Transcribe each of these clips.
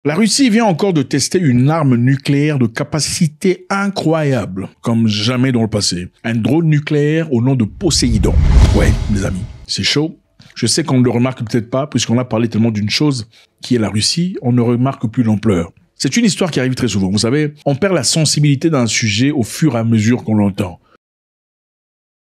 La Russie vient encore de tester une arme nucléaire de capacité incroyable, comme jamais dans le passé. Un drone nucléaire au nom de Poséidon. Ouais, mes amis, c'est chaud. Je sais qu'on ne le remarque peut-être pas, puisqu'on a parlé tellement d'une chose qui est la Russie, on ne remarque plus l'ampleur. C'est une histoire qui arrive très souvent. Vous savez, on perd la sensibilité d'un sujet au fur et à mesure qu'on l'entend.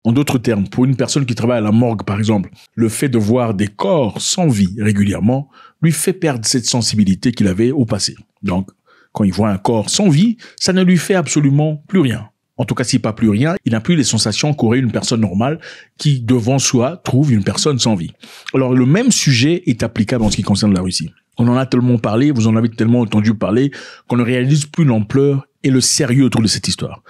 En d'autres termes, pour une personne qui travaille à la morgue, par exemple, le fait de voir des corps sans vie régulièrement lui fait perdre cette sensibilité qu'il avait au passé. Donc, quand il voit un corps sans vie, ça ne lui fait absolument plus rien. En tout cas, si pas plus rien, il n'a plus les sensations qu'aurait une personne normale qui, devant soi, trouve une personne sans vie. Alors, le même sujet est applicable en ce qui concerne la Russie. On en a tellement parlé, vous en avez tellement entendu parler, qu'on ne réalise plus l'ampleur et le sérieux autour de cette histoire.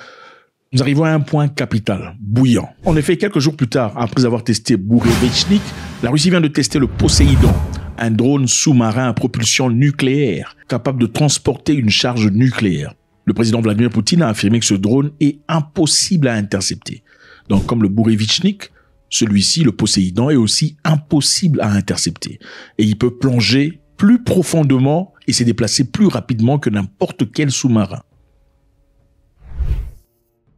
Nous arrivons à un point capital, bouillant. En effet, quelques jours plus tard, après avoir testé Bourevitchnik, la Russie vient de tester le Poséidon, un drone sous-marin à propulsion nucléaire, capable de transporter une charge nucléaire. Le président Vladimir Poutine a affirmé que ce drone est impossible à intercepter. Donc, comme le Bourevitchnik, celui-ci, le Poséidon, est aussi impossible à intercepter. Et il peut plonger plus profondément et se déplacer plus rapidement que n'importe quel sous-marin.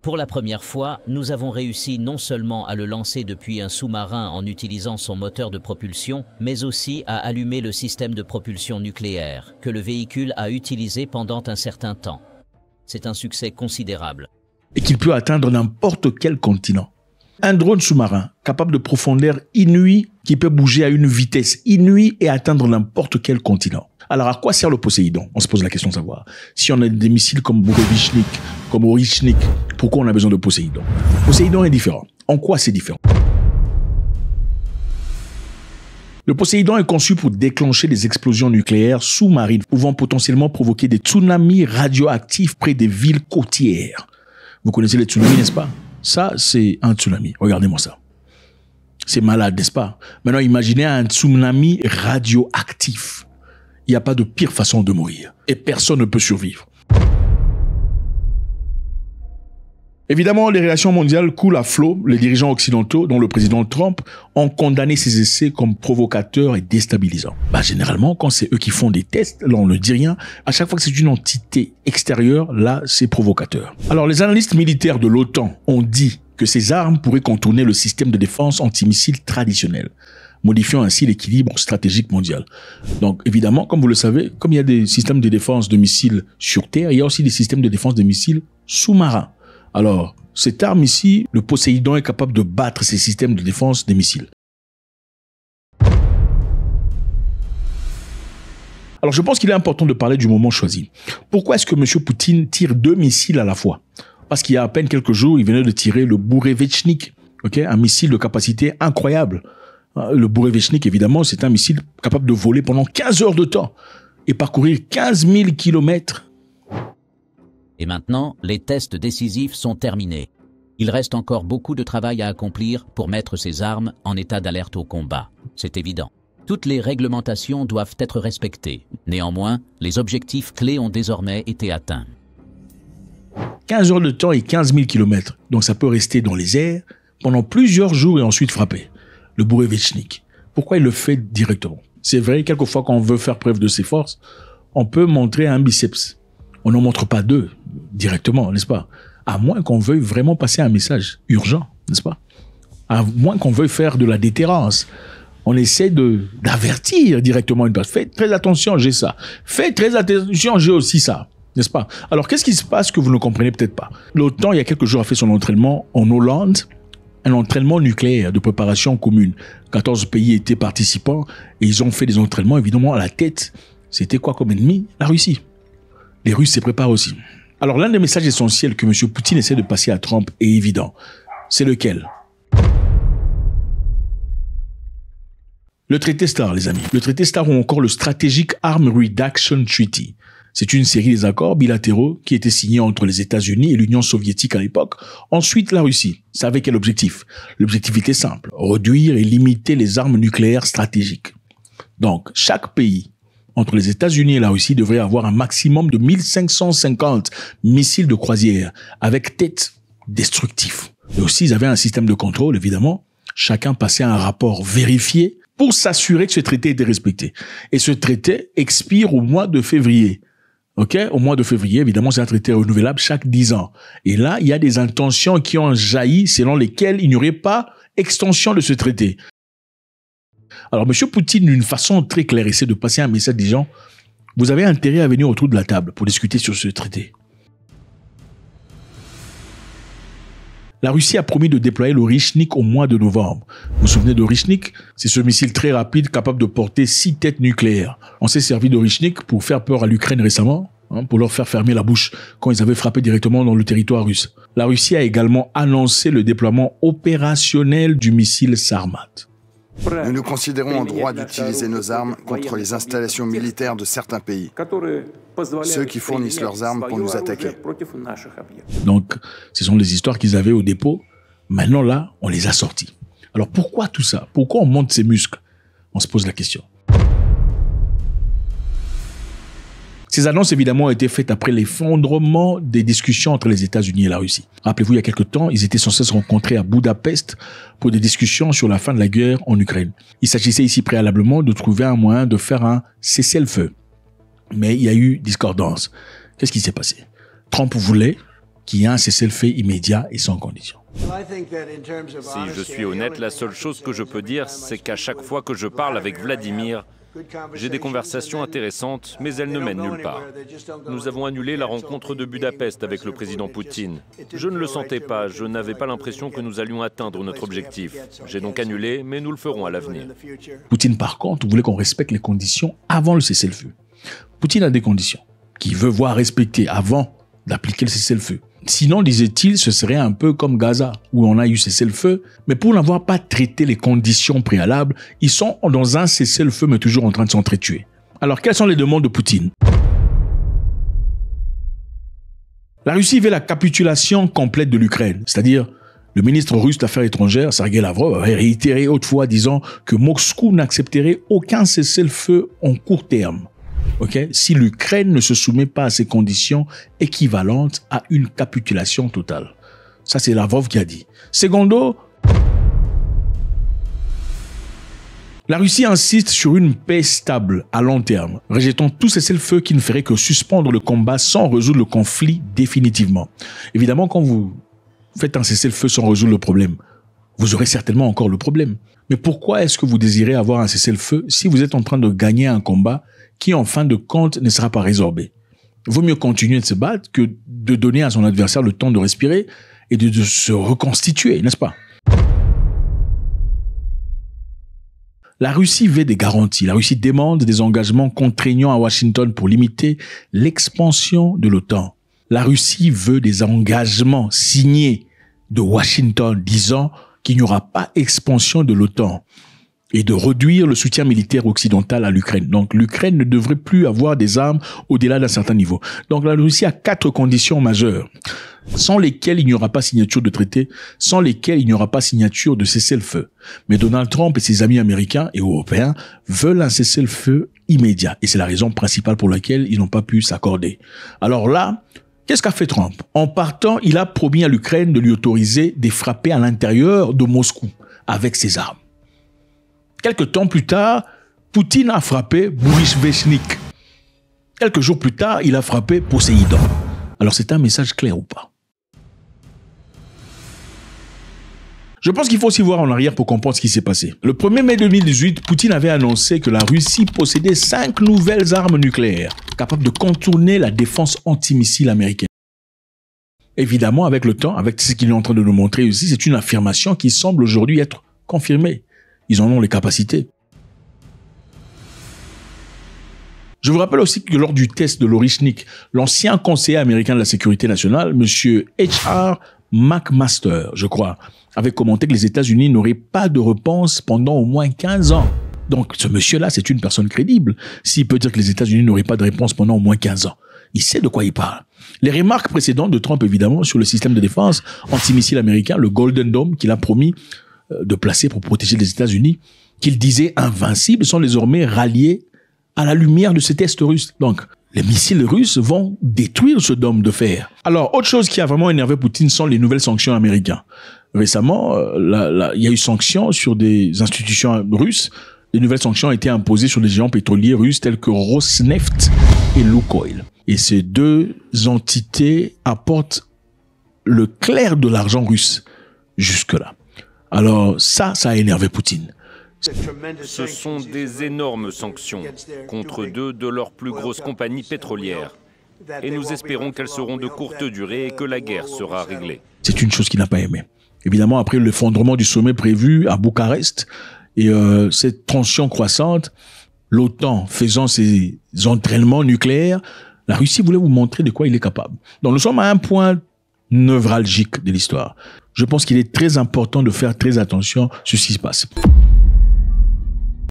Pour la première fois, nous avons réussi non seulement à le lancer depuis un sous-marin en utilisant son moteur de propulsion, mais aussi à allumer le système de propulsion nucléaire que le véhicule a utilisé pendant un certain temps. C'est un succès considérable. Et qu'il peut atteindre n'importe quel continent. Un drone sous-marin capable de profondeur inouïe qui peut bouger à une vitesse inouïe et atteindre n'importe quel continent. Alors, à quoi sert le Poséidon? On se pose la question de savoir. Si on a des missiles comme Bourevitchnik, comme Orichnik, pourquoi on a besoin de Poséidon? Poséidon est différent. En quoi c'est différent? Le Poséidon est conçu pour déclencher des explosions nucléaires sous-marines pouvant potentiellement provoquer des tsunamis radioactifs près des villes côtières. Vous connaissez les tsunamis, n'est-ce pas? Ça, c'est un tsunami. Regardez-moi ça. C'est malade, n'est-ce pas? Maintenant, imaginez un tsunami radioactif. Il n'y a pas de pire façon de mourir. Et personne ne peut survivre. Évidemment, les relations mondiales coulent à flot. Les dirigeants occidentaux, dont le président Trump, ont condamné ces essais comme provocateurs et déstabilisants. Généralement, quand c'est eux qui font des tests, là on ne dit rien. À chaque fois que c'est une entité extérieure, là c'est provocateur. Alors les analystes militaires de l'OTAN ont dit que ces armes pourraient contourner le système de défense antimissiles traditionnel, modifiant ainsi l'équilibre stratégique mondial. Donc, évidemment, comme vous le savez, comme il y a des systèmes de défense de missiles sur Terre, il y a aussi des systèmes de défense de missiles sous-marins. Alors, cette arme ici, le Poséidon est capable de battre ces systèmes de défense des missiles. Alors, je pense qu'il est important de parler du moment choisi. Pourquoi est-ce que M. Poutine tire 2 missiles à la fois? Parce qu'il y a à peine quelques jours, il venait de tirer le Bourevitchnik, un missile de capacité incroyable. Le Bourevitchnik, évidemment, c'est un missile capable de voler pendant 15 heures de temps et parcourir 15 000 kilomètres. Et maintenant, les tests décisifs sont terminés. Il reste encore beaucoup de travail à accomplir pour mettre ces armes en état d'alerte au combat. C'est évident. Toutes les réglementations doivent être respectées. Néanmoins, les objectifs clés ont désormais été atteints. 15 heures de temps et 15 000 kilomètres. Donc ça peut rester dans les airs pendant plusieurs jours et ensuite frapper. Le Bourevitchnik. Pourquoi il le fait directement? C'est vrai, quelquefois quand on veut faire preuve de ses forces, on peut montrer un biceps. On n'en montre pas 2 directement, n'est-ce pas? À moins qu'on veuille vraiment passer un message urgent, n'est-ce pas? À moins qu'on veuille faire de la déterrence. On essaie d'avertir directement une personne. Faites très attention, j'ai ça. Faites très attention, j'ai aussi ça. N'est-ce pas? Alors, qu'est-ce qui se passe que vous ne comprenez peut-être pas? L'OTAN, il y a quelques jours, a fait son entraînement en Hollande, un entraînement nucléaire de préparation commune. 14 pays étaient participants et ils ont fait des entraînements, évidemment, à la tête. C'était quoi comme ennemi? La Russie. Les Russes se préparent aussi. Alors, l'un des messages essentiels que M. Poutine essaie de passer à Trump est évident. C'est lequel? Le traité START, les amis. Le traité START ou encore le Strategic Arm Reduction Treaty. C'est une série d'accords bilatéraux qui étaient signés entre les États-Unis et l'Union soviétique à l'époque. Ensuite, la Russie. Ça avait quel objectif? L'objectif était simple. Réduire et limiter les armes nucléaires stratégiques. Donc, chaque pays entre les États-Unis et la Russie devrait avoir un maximum de 1550 missiles de croisière avec tête destructif. Et aussi, ils avaient un système de contrôle, évidemment. Chacun passait un rapport vérifié pour s'assurer que ce traité était respecté. Et ce traité expire au mois de février. OK? Au mois de février, évidemment, c'est un traité renouvelable chaque 10 ans. Et là, il y a des intentions qui ont jailli selon lesquelles il n'y aurait pas extension de ce traité. Alors, M. Poutine, d'une façon très claire, essaie de passer un message des gens. Vous avez intérêt à venir autour de la table pour discuter sur ce traité. La Russie a promis de déployer l'Orychnik au mois de novembre. Vous vous souvenez d'Orychnik? C'est ce missile très rapide capable de porter 6 têtes nucléaires. On s'est servi d'Orychnik pour faire peur à l'Ukraine récemment, pour leur faire fermer la bouche quand ils avaient frappé directement dans le territoire russe. La Russie a également annoncé le déploiement opérationnel du missile Sarmat. Nous nous considérons en droit d'utiliser nos armes contre les installations militaires de certains pays, ceux qui fournissent leurs armes pour nous attaquer. Donc, ce sont les histoires qu'ils avaient au dépôt. Maintenant, là, on les a sortis. Alors, pourquoi tout ça? Pourquoi on monte ces muscles? On se pose la question. Ces annonces, évidemment, ont été faites après l'effondrement des discussions entre les États-Unis et la Russie. Rappelez-vous, il y a quelque temps, ils étaient censés se rencontrer à Budapest pour des discussions sur la fin de la guerre en Ukraine. Il s'agissait ici préalablement de trouver un moyen de faire un cessez-le-feu. Mais il y a eu discordance. Qu'est-ce qui s'est passé? Trump voulait qu'il y ait un cessez-le-feu immédiat et sans condition. Si je suis honnête, la seule chose que je peux dire, c'est qu'à chaque fois que je parle avec Vladimir, j'ai des conversations intéressantes, mais elles ne mènent nulle part. Nous avons annulé la rencontre de Budapest avec le président Poutine. Je ne le sentais pas, je n'avais pas l'impression que nous allions atteindre notre objectif. J'ai donc annulé, mais nous le ferons à l'avenir. Poutine, par contre, voulait qu'on respecte les conditions avant le cessez-le-feu. Poutine a des conditions qu'il veut voir respectées avant d'appliquer le cessez-le-feu. Sinon, disait-il, ce serait un peu comme Gaza, où on a eu cessez-le-feu, mais pour n'avoir pas traité les conditions préalables, ils sont dans un cessez-le-feu, mais toujours en train de s'entretuer. Alors, quelles sont les demandes de Poutine? La Russie veut la capitulation complète de l'Ukraine, c'est-à-dire le ministre russe des Affaires étrangères, Sergei Lavrov, avait réitéré autrefois disant que Moscou n'accepterait aucun cessez-le-feu en court terme. Okay? Si l'Ukraine ne se soumet pas à ces conditions équivalentes à une capitulation totale. Ça, c'est Lavrov qui a dit. Secondo, la Russie insiste sur une paix stable à long terme, rejetant tous ces cessez-le-feu qui ne feraient que suspendre le combat sans résoudre le conflit définitivement. Évidemment, quand vous faites un cessez-le-feu sans résoudre le problème, vous aurez certainement encore le problème. Mais pourquoi est-ce que vous désirez avoir un cessez-le-feu si vous êtes en train de gagner un combat qui, en fin de compte, ne sera pas résorbé? Il vaut mieux continuer de se battre que de donner à son adversaire le temps de respirer et de se reconstituer, n'est-ce pas? La Russie veut des garanties. La Russie demande des engagements contraignants à Washington pour limiter l'expansion de l'OTAN. La Russie veut des engagements signés de Washington disant qu'il n'y aura pas expansion de l'OTAN et de réduire le soutien militaire occidental à l'Ukraine. Donc, l'Ukraine ne devrait plus avoir des armes au-delà d'un certain niveau. Donc, la Russie a 4 conditions majeures, sans lesquelles il n'y aura pas signature de traité, sans lesquelles il n'y aura pas signature de cessez-le-feu. Mais Donald Trump et ses amis américains et européens veulent un cessez-le-feu immédiat. Et c'est la raison principale pour laquelle ils n'ont pas pu s'accorder. Alors là, qu'est-ce qu'a fait Trump? En partant, il a promis à l'Ukraine de lui autoriser de frapper à l'intérieur de Moscou avec ses armes. Quelques temps plus tard, Poutine a frappé Borisvechnik. Quelques jours plus tard, il a frappé Poséidon. Alors c'est un message clair ou pas? Je pense qu'il faut aussi voir en arrière pour comprendre ce qui s'est passé. Le 1er mai 2018, Poutine avait annoncé que la Russie possédait 5 nouvelles armes nucléaires, capables de contourner la défense antimissile américaine. Évidemment, avec le temps, avec ce qu'il est en train de nous montrer aussi, c'est une affirmation qui semble aujourd'hui être confirmée. Ils en ont les capacités. Je vous rappelle aussi que lors du test de l'Orychnik, l'ancien conseiller américain de la sécurité nationale, M. H.R. McMaster, je crois, avait commenté que les États-Unis n'auraient pas de réponse pendant au moins 15 ans. Donc ce monsieur-là, c'est une personne crédible. S'il peut dire que les États-Unis n'auraient pas de réponse pendant au moins 15 ans, il sait de quoi il parle. Les remarques précédentes de Trump, évidemment, sur le système de défense antimissile américain, le Golden Dome, qu'il a promis de placer pour protéger les États-Unis, qu'il disait invincibles, sont désormais ralliés à la lumière de ces tests russes. Donc, les missiles russes vont détruire ce dôme de fer. Alors, autre chose qui a vraiment énervé Poutine sont les nouvelles sanctions américaines. Récemment, il y a eu sanctions sur des institutions russes Les nouvelles sanctions ont été imposées sur les géants pétroliers russes tels que Rosneft et Lukoil. Et ces deux entités apportent le clair de l'argent russe jusque-là. Alors ça a énervé Poutine. Ce sont des énormes sanctions contre deux de leurs plus grosses compagnies pétrolières. Et nous espérons qu'elles seront de courte durée et que la guerre sera réglée. C'est une chose qu'il n'a pas aimée. Évidemment, après l'effondrement du sommet prévu à Bucarest et cette tension croissante, l'OTAN faisant ses entraînements nucléaires, la Russie voulait vous montrer de quoi il est capable. Donc nous sommes à un point névralgique de l'histoire. Je pense qu'il est très important de faire très attention sur ce qui se passe.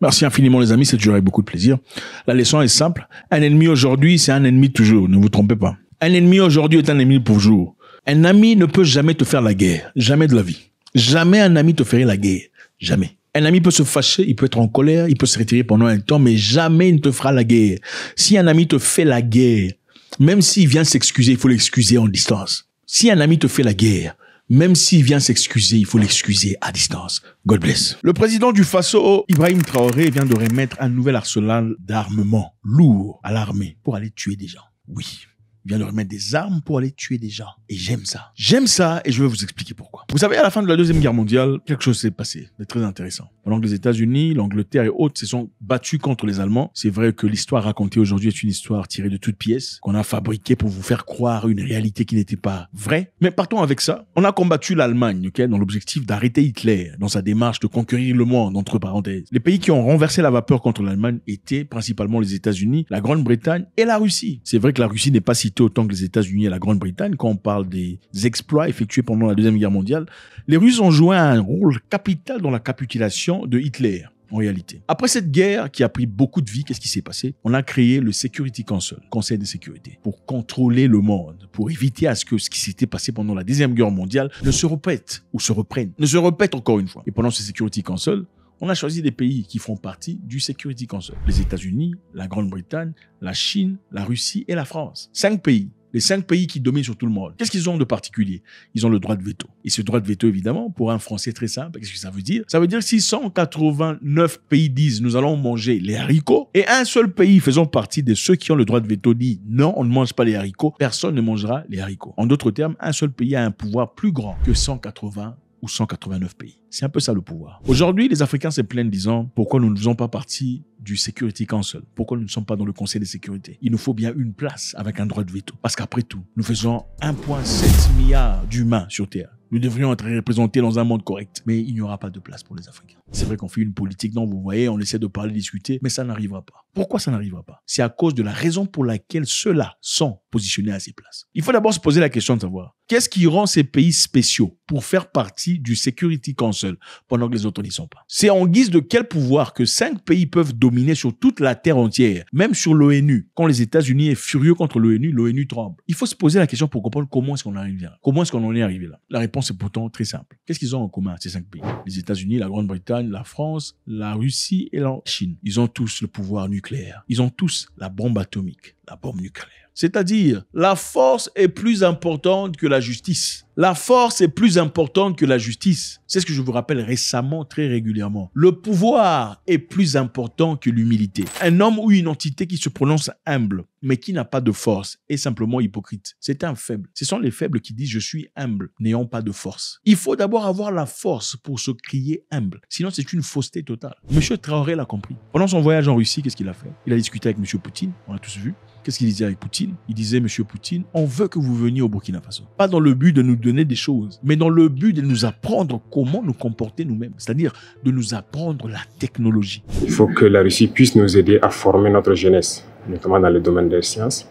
Merci infiniment les amis, c'est toujours avec beaucoup de plaisir. La leçon est simple. Un ennemi aujourd'hui, c'est un ennemi toujours. Ne vous trompez pas. Un ennemi aujourd'hui est un ennemi pour toujours. Un ami ne peut jamais te faire la guerre. Jamais de la vie. Jamais un ami te ferait la guerre. Jamais. Un ami peut se fâcher, il peut être en colère, il peut se retirer pendant un temps, mais jamais il ne te fera la guerre. Si un ami te fait la guerre, même s'il vient s'excuser, il faut l'excuser en distance. Si un ami te fait la guerre, même s'il vient s'excuser, il faut l'excuser à distance. God bless. Le président du Faso, Ibrahim Traoré, vient de remettre un nouvel arsenal d'armement lourd à l'armée pour aller tuer des gens. Oui. Il vient de remettre des armes pour aller tuer des gens. Et j'aime ça. J'aime ça et je vais vous expliquer pourquoi. Vous savez, à la fin de la Deuxième Guerre mondiale, quelque chose s'est passé de très intéressant. Pendant que les États-Unis, l'Angleterre et autres se sont battus contre les Allemands, c'est vrai que l'histoire racontée aujourd'hui est une histoire tirée de toutes pièces, qu'on a fabriquée pour vous faire croire une réalité qui n'était pas vraie. Mais partons avec ça. On a combattu l'Allemagne, okay, dans l'objectif d'arrêter Hitler, dans sa démarche de conquérir le monde, entre parenthèses. Les pays qui ont renversé la vapeur contre l'Allemagne étaient principalement les États-Unis, la Grande-Bretagne et la Russie. C'est vrai que la Russie n'est pas citée autant que les États-Unis et la Grande-Bretagne quand on parle des exploits effectués pendant la Deuxième Guerre mondiale. Les Russes ont joué un rôle capital dans la capitulation de Hitler, en réalité. Après cette guerre qui a pris beaucoup de vies, qu'est-ce qui s'est passé? On a créé le Security Council, Conseil de sécurité, pour contrôler le monde, pour éviter à ce que ce qui s'était passé pendant la Deuxième Guerre mondiale ne se répète ou se reprenne, ne se répète encore une fois. Et pendant ce Security Council, on a choisi des pays qui font partie du Security Council. Les États-Unis, la Grande-Bretagne, la Chine, la Russie et la France. 5 pays. Les 5 pays qui dominent sur tout le monde. Qu'est-ce qu'ils ont de particulier? Ils ont le droit de veto. Et ce droit de veto, évidemment, pour un Français très simple, qu'est-ce que ça veut dire? Ça veut dire que si 189 pays disent nous allons manger les haricots, et un seul pays faisant partie de ceux qui ont le droit de veto dit non, on ne mange pas les haricots, personne ne mangera les haricots. En d'autres termes, un seul pays a un pouvoir plus grand que 180 ou 189 pays. C'est un peu ça le pouvoir. Aujourd'hui, les Africains se plaignent disant pourquoi nous ne faisons pas partie du Security Council, pourquoi nous ne sommes pas dans le Conseil de sécurité. Il nous faut bien une place avec un droit de veto. Parce qu'après tout, nous faisons 1,7 milliard d'humains sur Terre. Nous devrions être représentés dans un monde correct. Mais il n'y aura pas de place pour les Africains. C'est vrai qu'on fait une politique dont vous voyez, on essaie de parler, discuter, mais ça n'arrivera pas. Pourquoi ça n'arrivera pas? C'est à cause de la raison pour laquelle ceux-là sont positionnés à ces places. Il faut d'abord se poser la question de savoir qu'est-ce qui rend ces pays spéciaux pour faire partie du Security Council pendant que les autres n'y sont pas. C'est en guise de quel pouvoir que 5 pays peuvent dominer sur toute la terre entière, même sur l'ONU. Quand les États-Unis est furieux contre l'ONU, l'ONU tremble. Il faut se poser la question pour comprendre comment est-ce qu'on arrive là. Comment est-ce qu'on en est arrivé là? La réponse est pourtant très simple. Qu'est-ce qu'ils ont en commun, ces 5 pays? Les États-Unis, la Grande-Bretagne, la France, la Russie et la Chine. Ils ont tous le pouvoir nucléaire. Ils ont tous la bombe atomique, la bombe nucléaire. C'est-à-dire, la force est plus importante que la justice. La force est plus importante que la justice. C'est ce que je vous rappelle récemment, très régulièrement. Le pouvoir est plus important que l'humilité. Un homme ou une entité qui se prononce humble, mais qui n'a pas de force, est simplement hypocrite. C'est un faible. Ce sont les faibles qui disent « je suis humble », n'ayant pas de force. Il faut d'abord avoir la force pour se crier humble. Sinon, c'est une fausseté totale. Monsieur Traoré l'a compris. Pendant son voyage en Russie, qu'est-ce qu'il a fait? Il a discuté avec Monsieur Poutine, on l'a tous vu. Qu'est-ce qu'il disait avec Poutine? Il disait, Monsieur Poutine, on veut que vous veniez au Burkina Faso. Pas dans le but de nous donner des choses, mais dans le but de nous apprendre comment nous comporter nous-mêmes. C'est-à-dire de nous apprendre la technologie. Il faut que la Russie puisse nous aider à former notre jeunesse, notamment dans le domaine des sciences,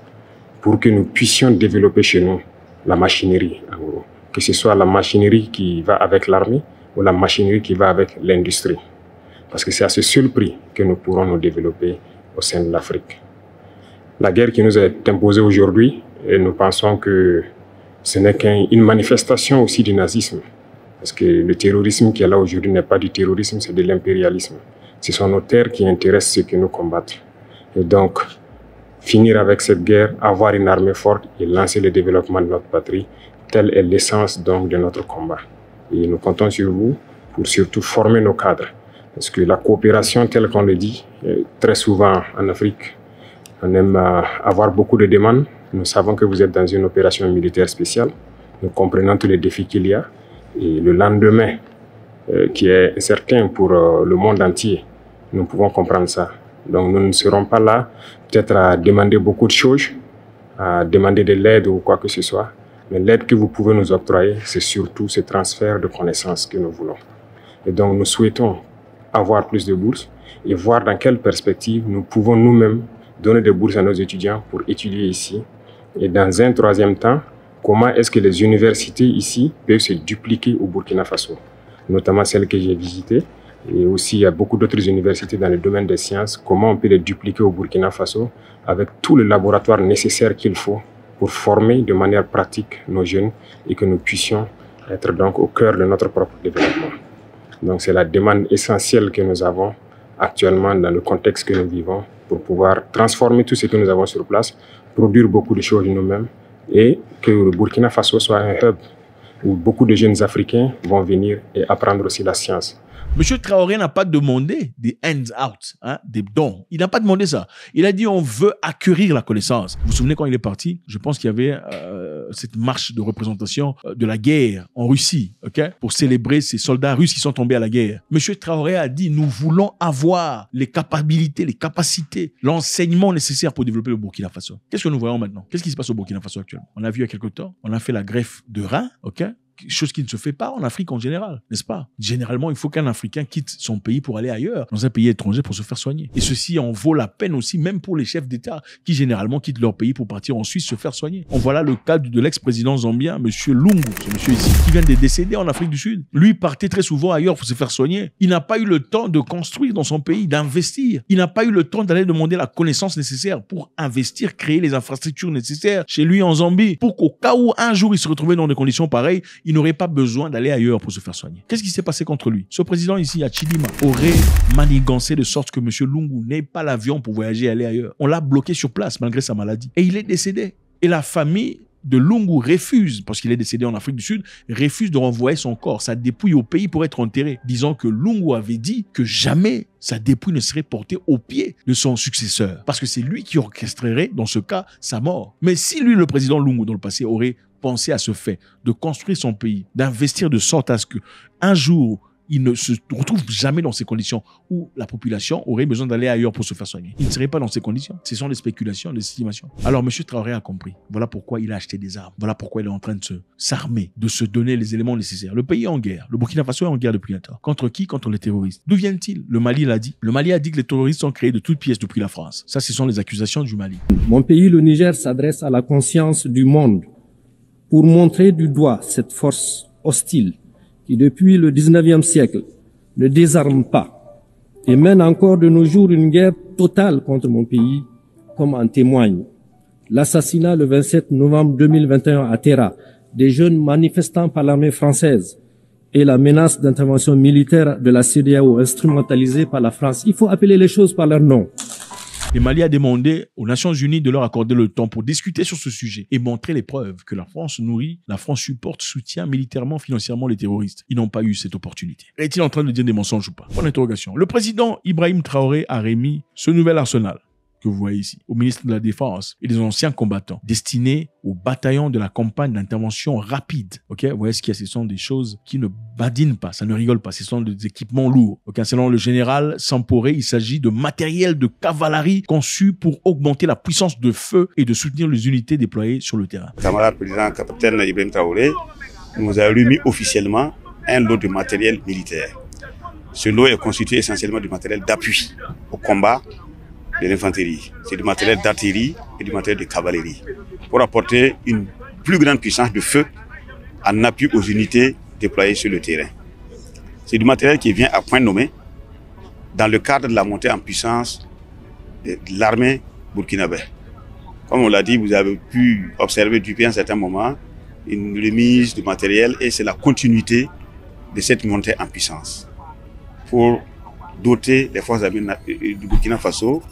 pour que nous puissions développer chez nous la machinerie, en gros. Que ce soit la machinerie qui va avec l'armée ou la machinerie qui va avec l'industrie. Parce que c'est à ce seul prix que nous pourrons nous développer au sein de l'Afrique. La guerre qui nous est imposée aujourd'hui, et nous pensons que ce n'est qu'une manifestation aussi du nazisme. Parce que le terrorisme qui est là aujourd'hui n'est pas du terrorisme, c'est de l'impérialisme. Ce sont nos terres qui intéressent ceux qui nous combattent. Et donc, finir avec cette guerre, avoir une armée forte et lancer le développement de notre patrie, telle est l'essence donc de notre combat. Et nous comptons sur vous pour surtout former nos cadres. Parce que la coopération, telle qu'on le dit, très souvent en Afrique, on aime avoir beaucoup de demandes. Nous savons que vous êtes dans une opération militaire spéciale. Nous comprenons tous les défis qu'il y a. Et le lendemain, qui est certain pour le monde entier, nous pouvons comprendre ça. Donc nous ne serons pas là peut-être à demander beaucoup de choses, à demander de l'aide ou quoi que ce soit. Mais l'aide que vous pouvez nous octroyer, c'est surtout ce transfert de connaissances que nous voulons. Et donc nous souhaitons avoir plus de bourses et voir dans quelle perspective nous pouvons nous-mêmes donner des bourses à nos étudiants pour étudier ici. Et dans un troisième temps, comment est-ce que les universités ici peuvent se dupliquer au Burkina Faso, notamment celles que j'ai visitées. Et aussi, il y a beaucoup d'autres universités dans le domaine des sciences. Comment on peut les dupliquer au Burkina Faso avec tout le laboratoire nécessaire qu'il faut pour former de manière pratique nos jeunes et que nous puissions être donc au cœur de notre propre développement. Donc c'est la demande essentielle que nous avons actuellement dans le contexte que nous vivons pour pouvoir transformer tout ce que nous avons sur place, produire beaucoup de choses nous-mêmes et que le Burkina Faso soit un hub où beaucoup de jeunes Africains vont venir et apprendre aussi la science. Monsieur Traoré n'a pas demandé des hands-out, hein, des dons. Il n'a pas demandé ça. Il a dit on veut acquérir la connaissance. Vous vous souvenez quand il est parti, je pense qu'il y avait cette marche de représentation de la guerre en Russie, ok, pour célébrer ces soldats russes qui sont tombés à la guerre. Monsieur Traoré a dit nous voulons avoir les capacités, l'enseignement nécessaire pour développer le Burkina Faso. Qu'est-ce que nous voyons maintenant? Qu'est-ce qui se passe au Burkina Faso actuellement? On a vu il y a quelque temps, on a fait la greffe de rein, ok, chose qui ne se fait pas en Afrique en général, n'est-ce pas? Généralement, il faut qu'un Africain quitte son pays pour aller ailleurs, dans un pays étranger pour se faire soigner. Et ceci en vaut la peine aussi, même pour les chefs d'État qui généralement quittent leur pays pour partir en Suisse se faire soigner. On voit là le cas de l'ex-président zambien, monsieur Lungu, ce monsieur ici, qui vient de décéder en Afrique du Sud. Lui partait très souvent ailleurs pour se faire soigner. Il n'a pas eu le temps de construire dans son pays, d'investir. Il n'a pas eu le temps d'aller demander la connaissance nécessaire pour investir, créer les infrastructures nécessaires chez lui en Zambie, pour qu'au cas où un jour il se retrouvait dans des conditions pareilles, il n'aurait pas besoin d'aller ailleurs pour se faire soigner. Qu'est-ce qui s'est passé contre lui? Ce président ici, à Chidima, aurait manigancé de sorte que M. Lungu n'ait pas l'avion pour voyager et aller ailleurs. On l'a bloqué sur place malgré sa maladie. Et il est décédé. Et la famille de Lungu refuse, parce qu'il est décédé en Afrique du Sud, refuse de renvoyer son corps, sa dépouille au pays pour être enterré, disant que Lungu avait dit que jamais sa dépouille ne serait portée aux pieds de son successeur, parce que c'est lui qui orchestrerait, dans ce cas, sa mort. Mais si lui, le président Lungu, dans le passé, aurait pensé à ce fait, de construire son pays, d'investir de sorte à ce que un jour, il ne se retrouve jamais dans ces conditions où la population aurait besoin d'aller ailleurs pour se faire soigner. Il ne serait pas dans ces conditions. Ce sont des spéculations, des estimations. Alors, M. Traoré a compris. Voilà pourquoi il a acheté des armes. Voilà pourquoi il est en train de s'armer, de se donner les éléments nécessaires. Le pays est en guerre. Le Burkina Faso est en guerre depuis un temps. Contre qui? Contre les terroristes. D'où viennent-ils? Le Mali l'a dit. Le Mali a dit que les terroristes sont créés de toutes pièces depuis la France. Ça, ce sont les accusations du Mali. Mon pays, le Niger, s'adresse à la conscience du monde pour montrer du doigt cette force hostile qui, depuis le 19e siècle, ne désarme pas et mène encore de nos jours une guerre totale contre mon pays, comme en témoigne l'assassinat le 27 novembre 2021 à Terra des jeunes manifestants par l'armée française et la menace d'intervention militaire de la CEDEAO instrumentalisée par la France. Il faut appeler les choses par leur nom. Le Mali a demandé aux Nations Unies de leur accorder le temps pour discuter sur ce sujet et montrer les preuves que la France nourrit, la France supporte, soutient militairement, financièrement les terroristes. Ils n'ont pas eu cette opportunité. Est-il en train de dire des mensonges ou pas? Point d'interrogation. Le président Ibrahim Traoré a remis ce nouvel arsenal que vous voyez ici, au ministre de la Défense et des anciens combattants, destinés au bataillon de la campagne d'intervention rapide. Ok, vous voyez ce qu'il y a, ce sont des choses qui ne badinent pas, ça ne rigole pas, ce sont des équipements lourds. Ok, selon le général Samporé, il s'agit de matériel de cavalerie conçu pour augmenter la puissance de feu et de soutenir les unités déployées sur le terrain. Camarade président capitaine Ibrahim Traoré nous a remis officiellement un lot de matériel militaire. Ce lot est constitué essentiellement du matériel d'appui au combat de l'infanterie. C'est du matériel d'artillerie et du matériel de cavalerie pour apporter une plus grande puissance de feu en appui aux unités déployées sur le terrain. C'est du matériel qui vient à point nommé dans le cadre de la montée en puissance de l'armée burkinabé. Comme on l'a dit, vous avez pu observer depuis un certain moment une remise de matériel et c'est la continuité de cette montée en puissance pour doter les forces armées du Burkina Faso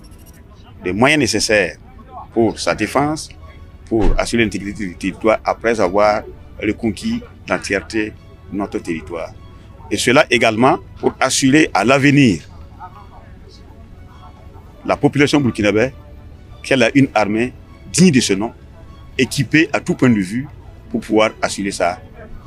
des moyens nécessaires pour sa défense, pour assurer l'intégrité du territoire après avoir reconquis l'entièreté de notre territoire. Et cela également pour assurer à l'avenir la population burkinabé qu'elle a une armée digne de ce nom, équipée à tout point de vue pour pouvoir assurer sa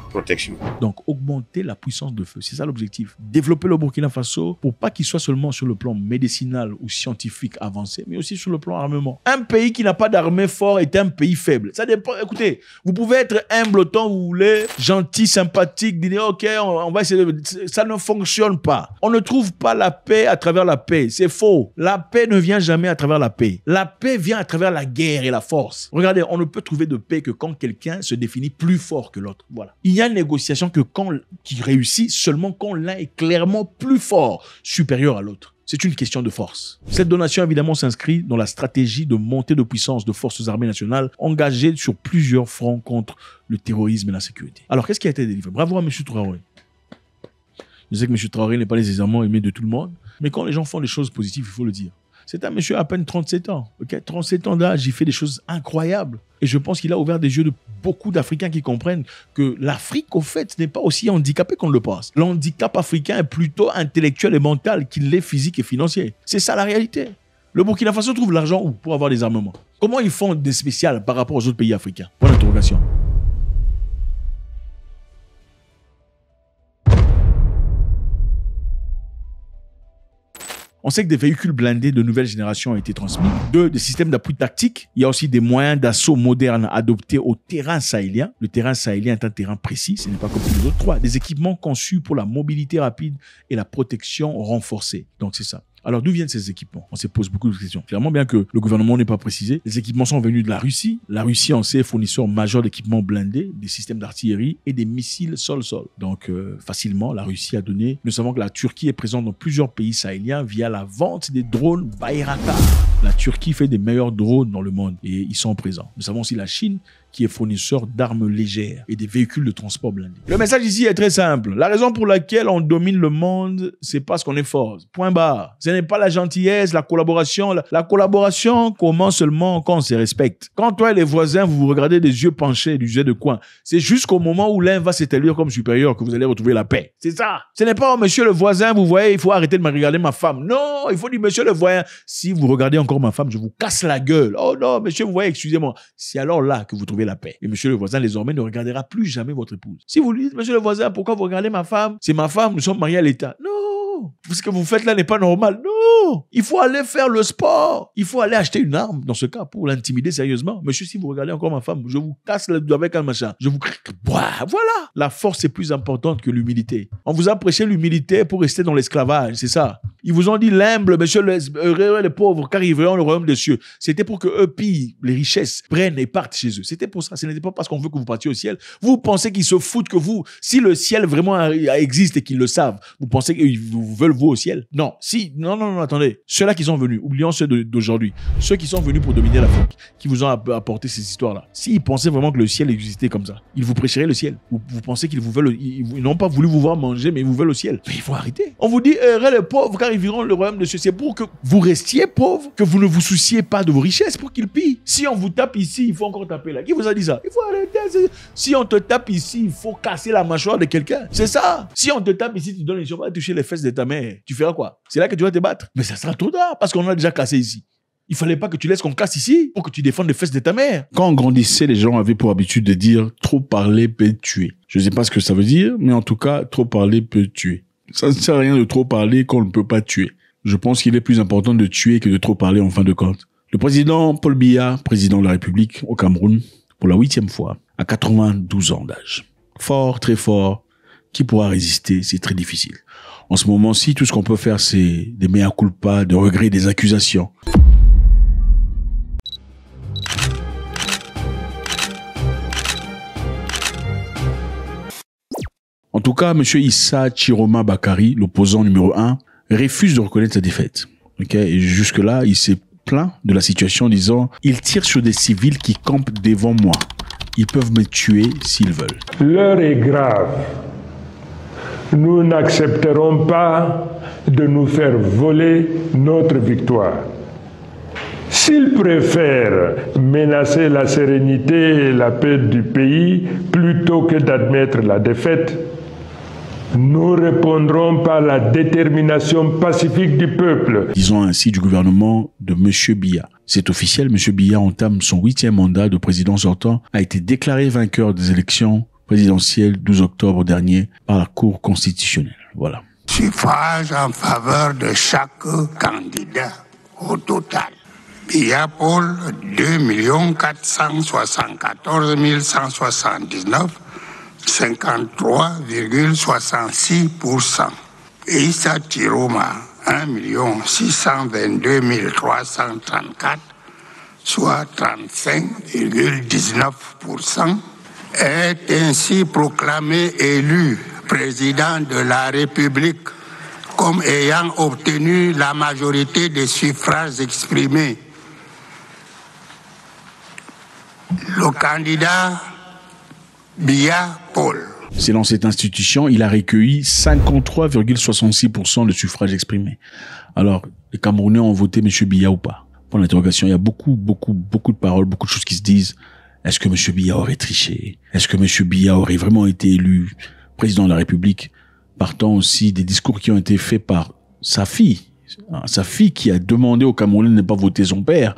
protection. Donc, augmenter la puissance de feu, c'est ça l'objectif. Développer le Burkina Faso pour pas qu'il soit seulement sur le plan médicinal ou scientifique avancé, mais aussi sur le plan armement. Un pays qui n'a pas d'armée forte est un pays faible. Ça dépend. Écoutez, vous pouvez être humble autant que vous voulez, gentil, sympathique, dire ok, on va essayer de... Ça ne fonctionne pas. On ne trouve pas la paix à travers la paix. C'est faux. La paix ne vient jamais à travers la paix. La paix vient à travers la guerre et la force. Regardez, on ne peut trouver de paix que quand quelqu'un se définit plus fort que l'autre. Voilà. Il y a une négociation qui réussit seulement quand l'un est clairement plus fort, supérieur à l'autre. C'est une question de force. Cette donation, évidemment, s'inscrit dans la stratégie de montée de puissance de forces armées nationales engagées sur plusieurs fronts contre le terrorisme et l'insécurité. Alors, qu'est-ce qui a été délivré? Bravo à M. Traoré. Je sais que M. Traoré n'est pas nécessairement aimé de tout le monde, mais quand les gens font des choses positives, il faut le dire. C'est un monsieur à peine 37 ans. Okay? 37 ans d'âge, il fait des choses incroyables. Et je pense qu'il a ouvert des yeux de beaucoup d'Africains qui comprennent que l'Afrique, au fait, n'est pas aussi handicapée qu'on le pense. L'handicap africain est plutôt intellectuel et mental qu'il l'est physique et financier. C'est ça la réalité. Le Burkina Faso trouve l'argent où pour avoir des armements? Comment ils font des spéciales par rapport aux autres pays africains? Point d'interrogation. On sait que des véhicules blindés de nouvelle génération ont été transmis. 2, des systèmes d'appui tactique. Il y a aussi des moyens d'assaut modernes adoptés au terrain sahélien. Le terrain sahélien est un terrain précis, ce n'est pas comme tous les autres. 3, des équipements conçus pour la mobilité rapide et la protection renforcée. Donc c'est ça. Alors, d'où viennent ces équipements? On se pose beaucoup de questions. Clairement, bien que le gouvernement n'ait pas précisé, les équipements sont venus de la Russie. La Russie, on sait, est fournisseur majeur d'équipements blindés, des systèmes d'artillerie et des missiles sol-sol. Donc, facilement, la Russie a donné. Nous savons que la Turquie est présente dans plusieurs pays sahéliens via la vente des drones Bayraktar. La Turquie fait des meilleurs drones dans le monde et ils sont présents. Nous savons aussi la Chine, qui est fournisseur d'armes légères et des véhicules de transport blindés. Le message ici est très simple. La raison pour laquelle on domine le monde, c'est parce qu'on est fort. Point barre. Ce n'est pas la gentillesse, la collaboration. La collaboration commence seulement quand on se respecte. Quand toi et les voisins, vous vous regardez des yeux penchés, du jet de coin, c'est jusqu'au moment où l'un va s'établir comme supérieur que vous allez retrouver la paix. C'est ça. Ce n'est pas, oh, monsieur le voisin, vous voyez, il faut arrêter de me regarder ma femme. Non, il faut dire, monsieur le voisin, si vous regardez encore ma femme, je vous casse la gueule. Oh non, monsieur, vous voyez, excusez-moi. C'est alors là que vous trouvez la paix. Et monsieur le voisin, désormais, ne regardera plus jamais votre épouse. Si vous lui dites, monsieur le voisin, pourquoi vous regardez ma femme? C'est ma femme, nous sommes mariés à l'État. Non! Ce que vous faites là n'est pas normal. Non! Il faut aller faire le sport. Il faut aller acheter une arme, dans ce cas, pour l'intimider sérieusement. Monsieur, si vous regardez encore ma femme, je vous casse le doigt avec un machin. Je vous... Voilà! La force est plus importante que l'humilité. On vous a prêché l'humilité pour rester dans l'esclavage, c'est ça. Ils vous ont dit l'humble, monsieur, les pauvres, qu'arriveront le royaume des cieux. C'était pour que eux pillent les richesses, prennent et partent chez eux. C'était pour ça. Ce n'était pas parce qu'on veut que vous partiez au ciel. Vous pensez qu'ils se foutent que vous, si le ciel vraiment existe et qu'ils le savent, vous pensez qu'ils vous veulent vous au ciel? Non. Non, attendez. Ceux-là qui sont venus, oublions ceux d'aujourd'hui. Ceux qui sont venus pour dominer l'Afrique, qui vous ont apporté ces histoires-là. S'ils pensaient vraiment que le ciel existait comme ça, ils vous prêcheraient le ciel. Vous pensez qu'ils vous veulent, ils n'ont pas voulu vous voir manger, mais ils vous veulent au ciel. Mais il faut arrêter. On vous dit, les pauvres, car ils verront le royaume de Dieu. C'est pour que vous restiez pauvres, que vous ne vous souciez pas de vos richesses pour qu'ils pillent. Si on vous tape ici, il faut encore taper là. Qui vous a dit ça? Il faut arrêter. Si on te tape ici, il faut casser la mâchoire de quelqu'un. C'est ça. Si on te tape ici, tu donnes les choses, va toucher les fesses de ta mère. Tu feras quoi? C'est là que tu vas te battre. Mais ça sera trop tard parce qu'on a déjà cassé ici. Il fallait pas que tu laisses qu'on casse ici pour que tu défendes les fesses de ta mère. Quand on grandissait, les gens avaient pour habitude de dire « trop parler peut tuer ». Je ne sais pas ce que ça veut dire, mais en tout cas, trop parler peut tuer. Ça ne sert à rien de trop parler quand on ne peut pas tuer. Je pense qu'il est plus important de tuer que de trop parler en fin de compte. Le président Paul Biya, président de la République au Cameroun, pour la 8e fois, à 92 ans d'âge. Fort, très fort. Qui pourra résister? C'est très difficile. En ce moment-ci, tout ce qu'on peut faire, c'est des mea culpa, des regrets, des accusations. En tout cas, M. Issa Chiroma Bakari, l'opposant numéro 1, refuse de reconnaître sa défaite. Et jusque-là, il s'est plaint de la situation en disant « Ils tirent sur des civils qui campent devant moi. Ils peuvent me tuer s'ils veulent. » L'heure est grave. Nous n'accepterons pas de nous faire voler notre victoire. S'ils préfèrent menacer la sérénité et la paix du pays plutôt que d'admettre la défaite, nous répondrons par la détermination pacifique du peuple. Disons ainsi du gouvernement de M. Biya. C'est officiel, M. Biya entame son 8e mandat de président sortant, a été déclaré vainqueur des élections présidentielles 12 octobre dernier par la Cour constitutionnelle. Voilà. Suffrage en faveur de chaque candidat au total. Biya Paul, 2 474 179, 53,66%. Issa Tiroma, 1 622 334, soit 35,19%, est ainsi proclamé élu président de la République comme ayant obtenu la majorité des suffrages exprimés. Le candidat Biya Paul. Selon cette institution, il a recueilli 53,66% de suffrages exprimés. Alors, les Camerounais ont voté M. Biya ou pas? Pour l'interrogation, il y a beaucoup de paroles, beaucoup de choses qui se disent. Est-ce que M. Biya aurait triché? Est-ce que M. Biya aurait vraiment été élu président de la République? Partant aussi des discours qui ont été faits par sa fille qui a demandé aux Camerounais de ne pas voter son père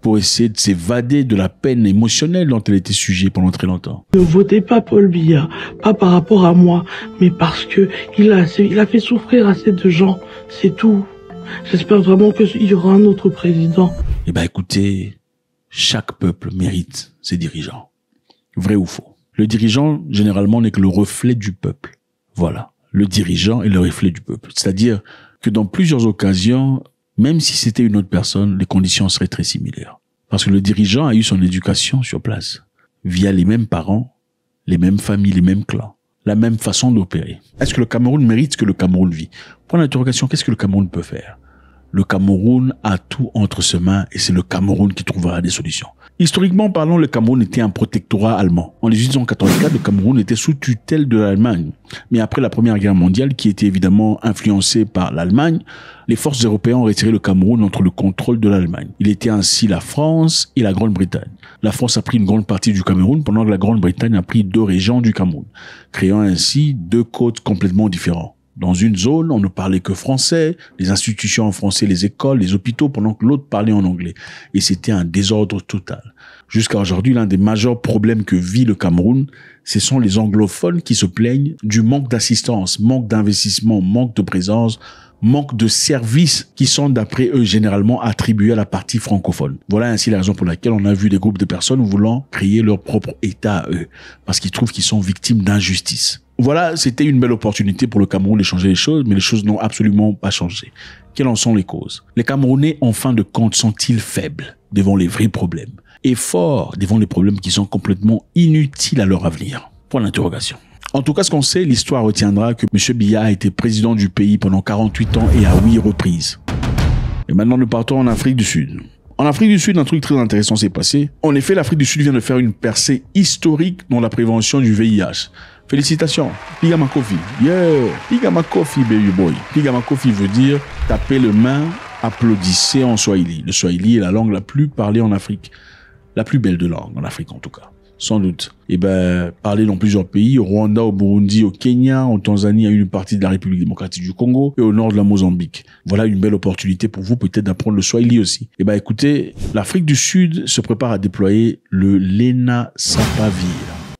pour essayer de s'évader de la peine émotionnelle dont elle était sujet pendant très longtemps. Ne votez pas Paul Biya, pas par rapport à moi, mais parce que il a fait souffrir assez de gens, c'est tout. J'espère vraiment qu'il y aura un autre président. Eh ben écoutez, chaque peuple mérite ses dirigeants. Vrai ou faux? Le dirigeant, généralement, n'est que le reflet du peuple. Voilà. Le dirigeant est le reflet du peuple. C'est-à-dire que dans plusieurs occasions, même si c'était une autre personne, les conditions seraient très similaires. Parce que le dirigeant a eu son éducation sur place, via les mêmes parents, les mêmes familles, les mêmes clans, la même façon d'opérer. Est-ce que le Cameroun mérite ce que le Cameroun vit? Point d'interrogation, qu'est-ce que le Cameroun peut faire? Le Cameroun a tout entre ses mains et c'est le Cameroun qui trouvera des solutions. Historiquement parlant, le Cameroun était un protectorat allemand. En 1884, le Cameroun était sous tutelle de l'Allemagne. Mais après la Première Guerre mondiale, qui était évidemment influencée par l'Allemagne, les forces européennes ont retiré le Cameroun entre le contrôle de l'Allemagne. Il était ainsi la France et la Grande-Bretagne. La France a pris une grande partie du Cameroun, pendant que la Grande-Bretagne a pris 2 régions du Cameroun, créant ainsi 2 côtes complètement différentes. Dans une zone, on ne parlait que français, les institutions en français, les écoles, les hôpitaux, pendant que l'autre parlait en anglais. Et c'était un désordre total. Jusqu'à aujourd'hui, l'un des majeurs problèmes que vit le Cameroun, ce sont les anglophones qui se plaignent du manque d'assistance, manque d'investissement, manque de présence, manque de services qui sont d'après eux généralement attribués à la partie francophone. Voilà ainsi la raison pour laquelle on a vu des groupes de personnes voulant créer leur propre État à eux, parce qu'ils trouvent qu'ils sont victimes d'injustice. Voilà, c'était une belle opportunité pour le Cameroun de changer les choses, mais les choses n'ont absolument pas changé. Quelles en sont les causes? Les Camerounais, en fin de compte, sont-ils faibles devant les vrais problèmes et forts devant les problèmes qui sont complètement inutiles à leur avenir? Point d'interrogation. En tout cas, ce qu'on sait, l'histoire retiendra que M. Biya a été président du pays pendant 48 ans et à 8 reprises. Et maintenant, nous partons en Afrique du Sud. En Afrique du Sud, un truc très intéressant s'est passé. En effet, l'Afrique du Sud vient de faire une percée historique dans la prévention du VIH. Félicitations. Pigama Kofi. Yeah. Pigama Kofi, baby boy. Pigama Kofi veut dire taper le main, applaudissez en Swahili. Le Swahili est la langue la plus parlée en Afrique. La plus belle de langue en Afrique, en tout cas. Sans doute. Parlé dans plusieurs pays, au Rwanda, au Burundi, au Kenya, en Tanzanie, à une partie de la République démocratique du Congo et au nord de la Mozambique. Voilà une belle opportunité pour vous peut-être d'apprendre le Swahili aussi. Écoutez, l'Afrique du Sud se prépare à déployer le Lenacapavir.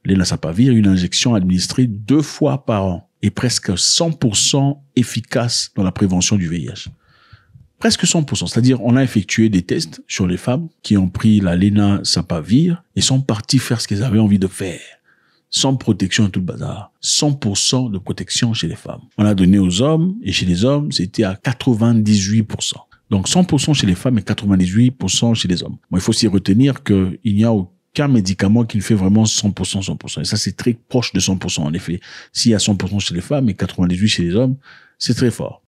Lenacapavir, une injection administrée 2 fois par an et presque 100% efficace dans la prévention du VIH. Presque 100%. C'est-à-dire, on a effectué des tests sur les femmes qui ont pris la Lenacapavir et sont parties faire ce qu'elles avaient envie de faire. Sans protection et tout le bazar. 100% de protection chez les femmes. On a donné aux hommes et chez les hommes, c'était à 98%. Donc 100% chez les femmes et 98% chez les hommes. Bon, il faut aussi retenir qu'il n'y a aucun médicament qui ne fait vraiment 100%. Et ça, c'est très proche de 100% en effet. S'il y a 100% chez les femmes et 98% chez les hommes, c'est très fort.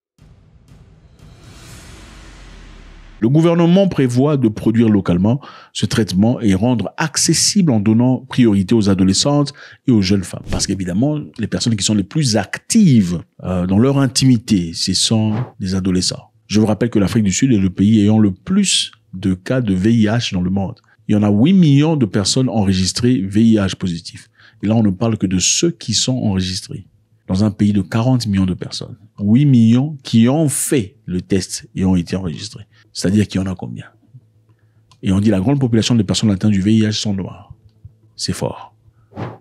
Le gouvernement prévoit de produire localement ce traitement et rendre accessible en donnant priorité aux adolescentes et aux jeunes femmes. Parce qu'évidemment, les personnes qui sont les plus actives dans leur intimité, ce sont des adolescents. Je vous rappelle que l'Afrique du Sud est le pays ayant le plus de cas de VIH dans le monde. Il y en a 8 millions de personnes enregistrées VIH positifs. Et là, on ne parle que de ceux qui sont enregistrés. dans un pays de 40 millions de personnes. 8 millions qui ont fait le test et ont été enregistrés. C'est-à-dire qu'il y en a combien? Et on dit la grande population des personnes atteintes du VIH sont noires. C'est fort.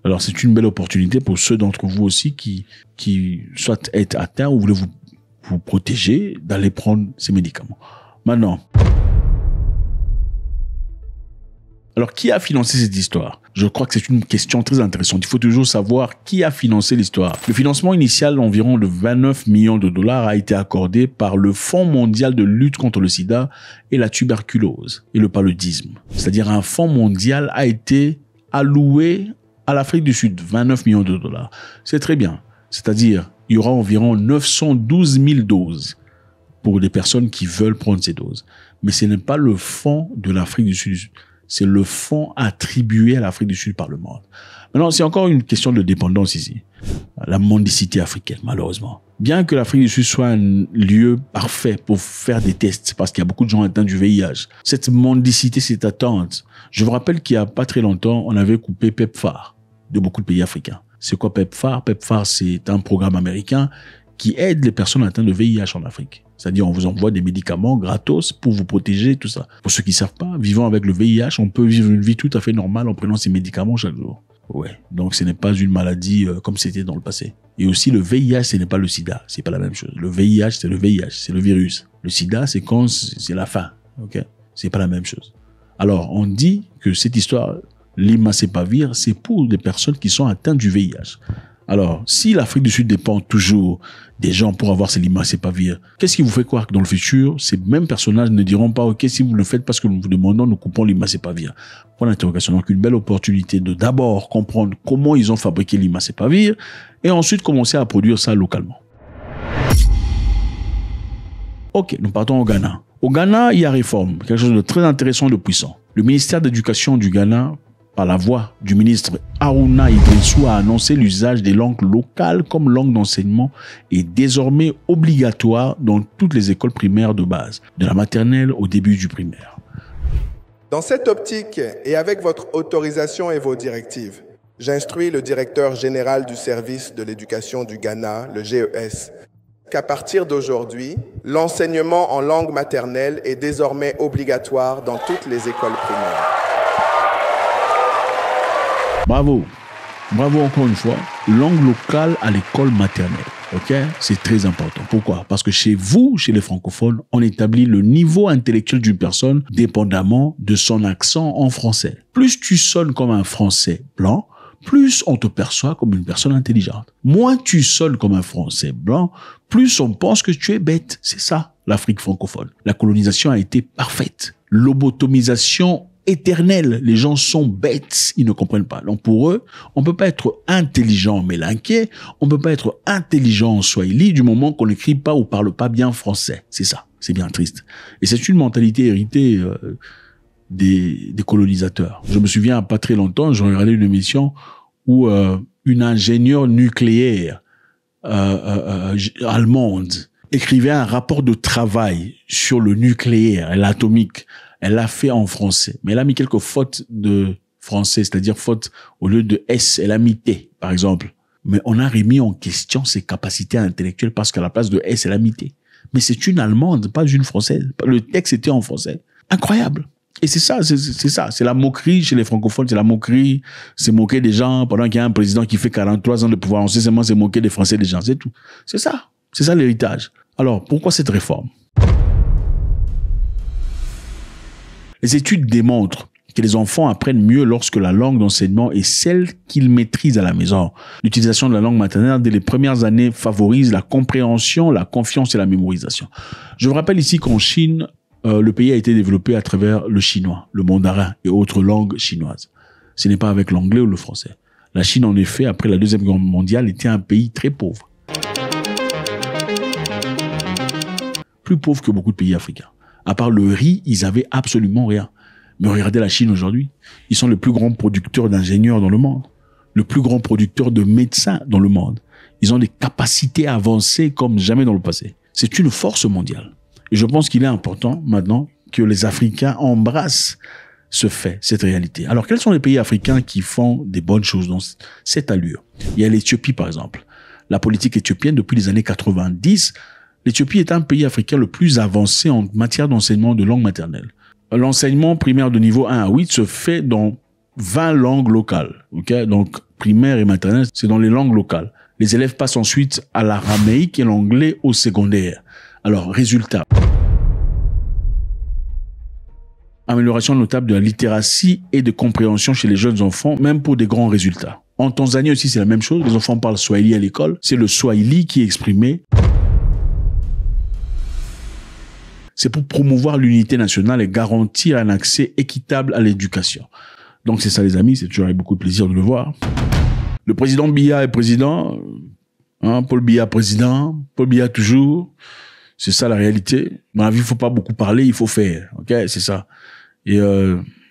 Alors c'est une belle opportunité pour ceux d'entre vous aussi qui soit être atteints ou voulez vous protéger d'aller prendre ces médicaments. Maintenant, alors qui a financé cette histoire? Je crois que c'est une question très intéressante. Il faut toujours savoir qui a financé l'histoire. Le financement initial d'environ de 29 millions de dollars a été accordé par le Fonds mondial de lutte contre le sida et la tuberculose et le paludisme. C'est-à-dire un fonds mondial a été alloué à l'Afrique du Sud, 29 millions de dollars. C'est très bien. C'est-à-dire, il y aura environ 912 000 doses pour les personnes qui veulent prendre ces doses. Mais ce n'est pas le fonds de l'Afrique du Sud. C'est le fonds attribué à l'Afrique du Sud par le monde. Maintenant, c'est encore une question de dépendance ici. La mendicité africaine, malheureusement. Bien que l'Afrique du Sud soit un lieu parfait pour faire des tests, parce qu'il y a beaucoup de gens atteints du VIH, cette mendicité, cette attente. Je vous rappelle qu'il y a pas très longtemps, on avait coupé PEPFAR de beaucoup de pays africains. C'est quoi PEPFAR? PEPFAR, c'est un programme américain qui aide les personnes atteintes de VIH en Afrique. C'est-à-dire, on vous envoie des médicaments gratos pour vous protéger, tout ça. Pour ceux qui ne savent pas, vivant avec le VIH, on peut vivre une vie tout à fait normale en prenant ces médicaments chaque jour. Ouais. Donc, ce n'est pas une maladie comme c'était dans le passé. Et aussi, le VIH, ce n'est pas le sida. C'est pas la même chose. Le VIH, c'est le VIH. C'est le virus. Le sida, c'est quand c'est la fin. OK? C'est pas la même chose. Alors, on dit que cette histoire, l'imacépavir, c'est pour des personnes qui sont atteintes du VIH. Alors, si l'Afrique du Sud dépend toujours des gens pour avoir ces l'imacépavir, qu'est-ce qui vous fait croire que dans le futur, ces mêmes personnages ne diront pas « Ok, si vous le faites parce que nous vous demandons, nous coupons l'imacépavir ». Point d'interrogation. Donc, une belle opportunité de d'abord comprendre comment ils ont fabriqué l'imacépavir et ensuite commencer à produire ça localement. Ok, nous partons au Ghana. Au Ghana, il y a réforme, quelque chose de très intéressant, de puissant. Le ministère d'éducation du Ghana, par la voix du ministre Haruna Iddrissou, a annoncé l'usage des langues locales comme langue d'enseignement est désormais obligatoire dans toutes les écoles primaires de base, de la maternelle au début du primaire. Dans cette optique et avec votre autorisation et vos directives, j'instruis le directeur général du service de l'éducation du Ghana, le GES, qu'à partir d'aujourd'hui, l'enseignement en langue maternelle est désormais obligatoire dans toutes les écoles primaires. Bravo. Bravo encore une fois. Langue locale à l'école maternelle. Ok? C'est très important. Pourquoi? Parce que chez vous, chez les francophones, on établit le niveau intellectuel d'une personne dépendamment de son accent en français. Plus tu sonnes comme un français blanc, plus on te perçoit comme une personne intelligente. Moins tu sonnes comme un français blanc, plus on pense que tu es bête. C'est ça, l'Afrique francophone. La colonisation a été parfaite. Lobotomisation éternelle. Les gens sont bêtes, ils ne comprennent pas. Donc pour eux, on peut pas être intelligent en mélanquais, on peut pas être intelligent en swahili du moment qu'on n'écrit pas ou parle pas bien français. C'est ça, c'est bien triste. Et c'est une mentalité héritée des colonisateurs. Je me souviens, pas très longtemps, j'ai regardé une émission où une ingénieure nucléaire allemande écrivait un rapport de travail sur le nucléaire et l'atomique. Elle l'a fait en français, mais elle a mis quelques fautes de français, c'est-à-dire fautes au lieu de S, elle a mis T, par exemple. Mais on a remis en question ses capacités intellectuelles parce qu'à la place de S, elle a mis T. Mais c'est une Allemande, pas une Française. Le texte était en français. Incroyable. Et c'est ça, c'est la moquerie chez les francophones, c'est la moquerie, c'est moquer des gens pendant qu'il y a un président qui fait 43 ans de pouvoir. On sait seulement c'est moquer des Français des gens, c'est tout. C'est ça l'héritage. Alors, pourquoi cette réforme? Les études démontrent que les enfants apprennent mieux lorsque la langue d'enseignement est celle qu'ils maîtrisent à la maison. L'utilisation de la langue maternelle dès les premières années favorise la compréhension, la confiance et la mémorisation. Je vous rappelle ici qu'en Chine, le pays a été développé à travers le chinois, le mandarin et autres langues chinoises. Ce n'est pas avec l'anglais ou le français. La Chine, en effet, après la Deuxième Guerre mondiale, était un pays très pauvre. Plus pauvre que beaucoup de pays africains. À part le riz, ils avaient absolument rien. Mais regardez la Chine aujourd'hui. Ils sont le plus grand producteur d'ingénieurs dans le monde. Le plus grand producteur de médecins dans le monde. Ils ont des capacités avancées comme jamais dans le passé. C'est une force mondiale. Et je pense qu'il est important maintenant que les Africains embrassent ce fait, cette réalité. Alors, quels sont les pays africains qui font des bonnes choses dans cette allure? Il y a l'Éthiopie, par exemple. la politique éthiopienne depuis les années 90, l'Éthiopie est un pays africain le plus avancé en matière d'enseignement de langue maternelle. L'enseignement primaire de niveau 1 à 8 se fait dans 20 langues locales. Okay? Donc, primaire et maternelle, c'est dans les langues locales. Les élèves passent ensuite à l'araméique et l'anglais au secondaire. Alors, résultat. Amélioration notable de la littératie et de compréhension chez les jeunes enfants, même pour des grands résultats. En Tanzanie aussi, c'est la même chose. Les enfants parlent swahili à l'école. C'est le swahili qui est exprimé. C'est pour promouvoir l'unité nationale et garantir un accès équitable à l'éducation. Donc c'est ça les amis, c'est toujours avec beaucoup de plaisir de le voir. Le président Biya est président, hein, Paul Biya président, Paul Biya toujours. C'est ça la réalité. Dans la vie, il faut pas beaucoup parler, il faut faire. Ok, c'est ça. Et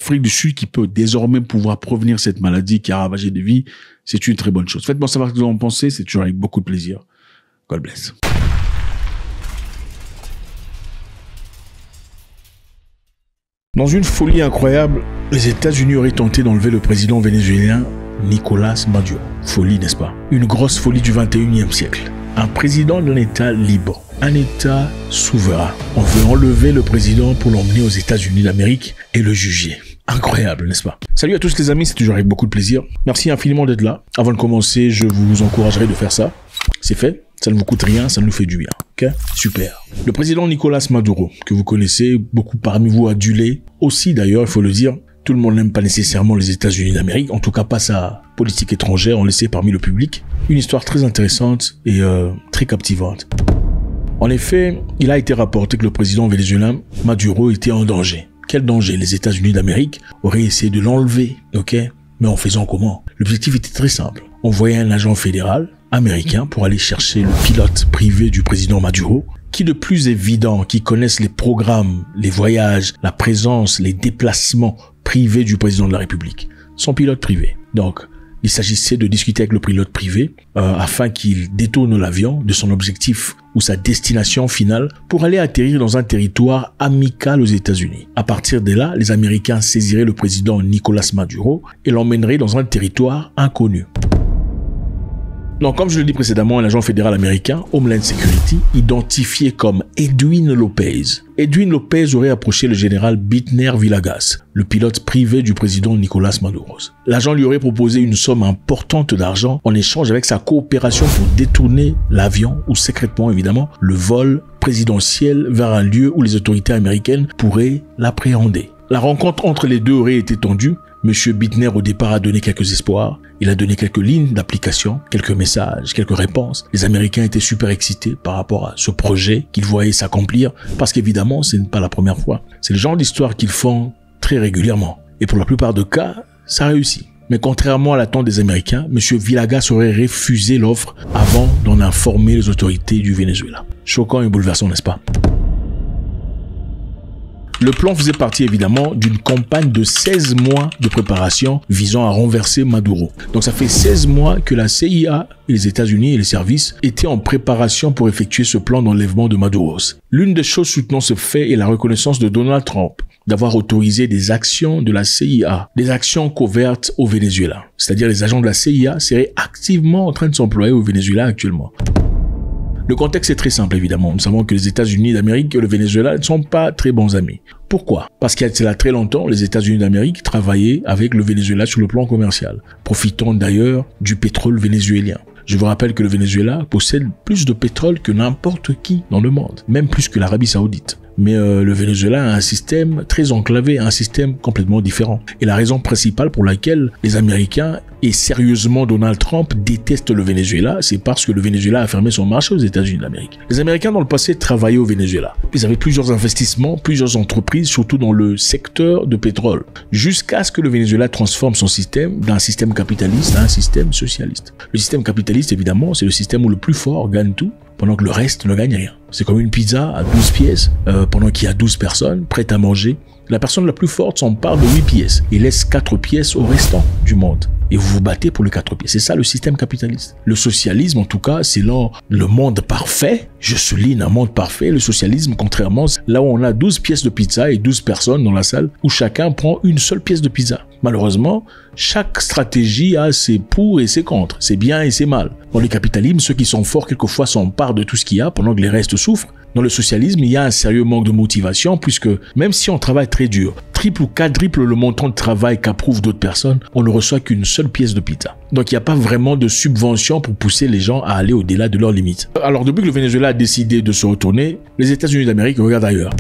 Afrique du Sud qui peut désormais pouvoir prévenir cette maladie qui a ravagé des vies, c'est une très bonne chose. Faites-moi savoir ce que vous en pensez, c'est toujours avec beaucoup de plaisir. God bless. Dans une folie incroyable, les États-Unis auraient tenté d'enlever le président vénézuélien Nicolás Maduro. Folie, n'est-ce pas? Une grosse folie du 21e siècle. Un président d'un État libre, un État souverain. On veut enlever le président pour l'emmener aux États-Unis d'Amérique et le juger. Incroyable, n'est-ce pas? Salut à tous les amis, c'est toujours avec beaucoup de plaisir. Merci infiniment d'être là. Avant de commencer, je vous encouragerai de faire ça. C'est fait, ça ne vous coûte rien, ça nous fait du bien. Ok? Super. Le président Nicolás Maduro, que vous connaissez, beaucoup parmi vous adulé. Aussi d'ailleurs, il faut le dire, tout le monde n'aime pas nécessairement les États-Unis d'Amérique, en tout cas pas sa politique étrangère, on le sait parmi le public. Une histoire très intéressante et très captivante. En effet, il a été rapporté que le président vénézuélien Maduro était en danger. Quel danger? Les États-Unis d'Amérique auraient essayé de l'enlever, ok? Mais en faisant comment? L'objectif était très simple. Envoyer un agent fédéral américain pour aller chercher le pilote privé du président Maduro, qui de plus évident, qui connaissent les programmes, les voyages, la présence, les déplacements privés du président de la République. Son pilote privé. Donc, il s'agissait de discuter avec le pilote privé afin qu'il détourne l'avion de son objectif ou sa destination finale pour aller atterrir dans un territoire amical aux États-Unis. À partir de là, les Américains saisiraient le président Nicolás Maduro et l'emmèneraient dans un territoire inconnu. Donc, comme je l'ai dit précédemment, un agent fédéral américain, Homeland Security, identifié comme Edwin Lopez. Edwin Lopez aurait approché le général Bitner Villegas, le pilote privé du président Nicolás Maduro. L'agent lui aurait proposé une somme importante d'argent en échange avec sa coopération pour détourner l'avion, ou secrètement évidemment, le vol présidentiel vers un lieu où les autorités américaines pourraient l'appréhender. La rencontre entre les deux aurait été tendue. Monsieur Bitner au départ a donné quelques espoirs, il a donné quelques lignes d'application, quelques messages, quelques réponses. Les Américains étaient super excités par rapport à ce projet qu'ils voyaient s'accomplir parce qu'évidemment ce n'est pas la première fois. C'est le genre d'histoire qu'ils font très régulièrement et pour la plupart des cas, ça réussit. Mais contrairement à l'attente des Américains, Monsieur Villegas aurait refusé l'offre avant d'en informer les autorités du Venezuela. Choquant et bouleversant, n'est-ce pas? Le plan faisait partie évidemment d'une campagne de 16 mois de préparation visant à renverser Maduro. Donc ça fait 16 mois que la CIA, les États-Unis et les services étaient en préparation pour effectuer ce plan d'enlèvement de Maduro. L'une des choses soutenant ce fait est la reconnaissance de Donald Trump d'avoir autorisé des actions de la CIA, des actions couvertes au Venezuela. C'est-à-dire les agents de la CIA seraient activement en train de s'employer au Venezuela actuellement. Le contexte est très simple, évidemment. Nous savons que les États-Unis d'Amérique et le Venezuela ne sont pas très bons amis. Pourquoi? Parce qu'il y a très longtemps, les États-Unis d'Amérique travaillaient avec le Venezuela sur le plan commercial, profitant d'ailleurs du pétrole vénézuélien. Je vous rappelle que le Venezuela possède plus de pétrole que n'importe qui dans le monde, même plus que l'Arabie Saoudite. Mais le Venezuela a un système très enclavé, un système complètement différent. Et la raison principale pour laquelle les Américains et sérieusement Donald Trump détestent le Venezuela, c'est parce que le Venezuela a fermé son marché aux États-Unis d'Amérique. Les Américains dans le passé travaillaient au Venezuela. Ils avaient plusieurs investissements, plusieurs entreprises, surtout dans le secteur de pétrole, jusqu'à ce que le Venezuela transforme son système d'un système capitaliste à un système socialiste. Le système capitaliste, évidemment, c'est le système où le plus fort gagne tout, pendant que le reste ne gagne rien. C'est comme une pizza à 12 pièces, pendant qu'il y a 12 personnes prêtes à manger La personne la plus forte s'empare de 8 pièces et laisse 4 pièces au restant du monde. Et vous vous battez pour les 4 pièces. C'est ça le système capitaliste. Le socialisme, en tout cas, c'est là le monde parfait. Je souligne un monde parfait. Le socialisme, contrairement, là où on a 12 pièces de pizza et 12 personnes dans la salle, où chacun prend une seule pièce de pizza. Malheureusement, chaque stratégie a ses pour et ses contre, ses bien et ses mal. Dans le capitalisme, ceux qui sont forts quelquefois s'emparent de tout ce qu'il y a pendant que les restes souffrent. Dans le socialisme, il y a un sérieux manque de motivation puisque même si on travaille très dur, triple ou quadruple le montant de travail qu'approuvent d'autres personnes, on ne reçoit qu'une seule pièce de pizza. Donc il n'y a pas vraiment de subvention pour pousser les gens à aller au-delà de leurs limites. Alors depuis que le Venezuela a décidé de se retourner, les États-Unis d'Amérique regardent ailleurs.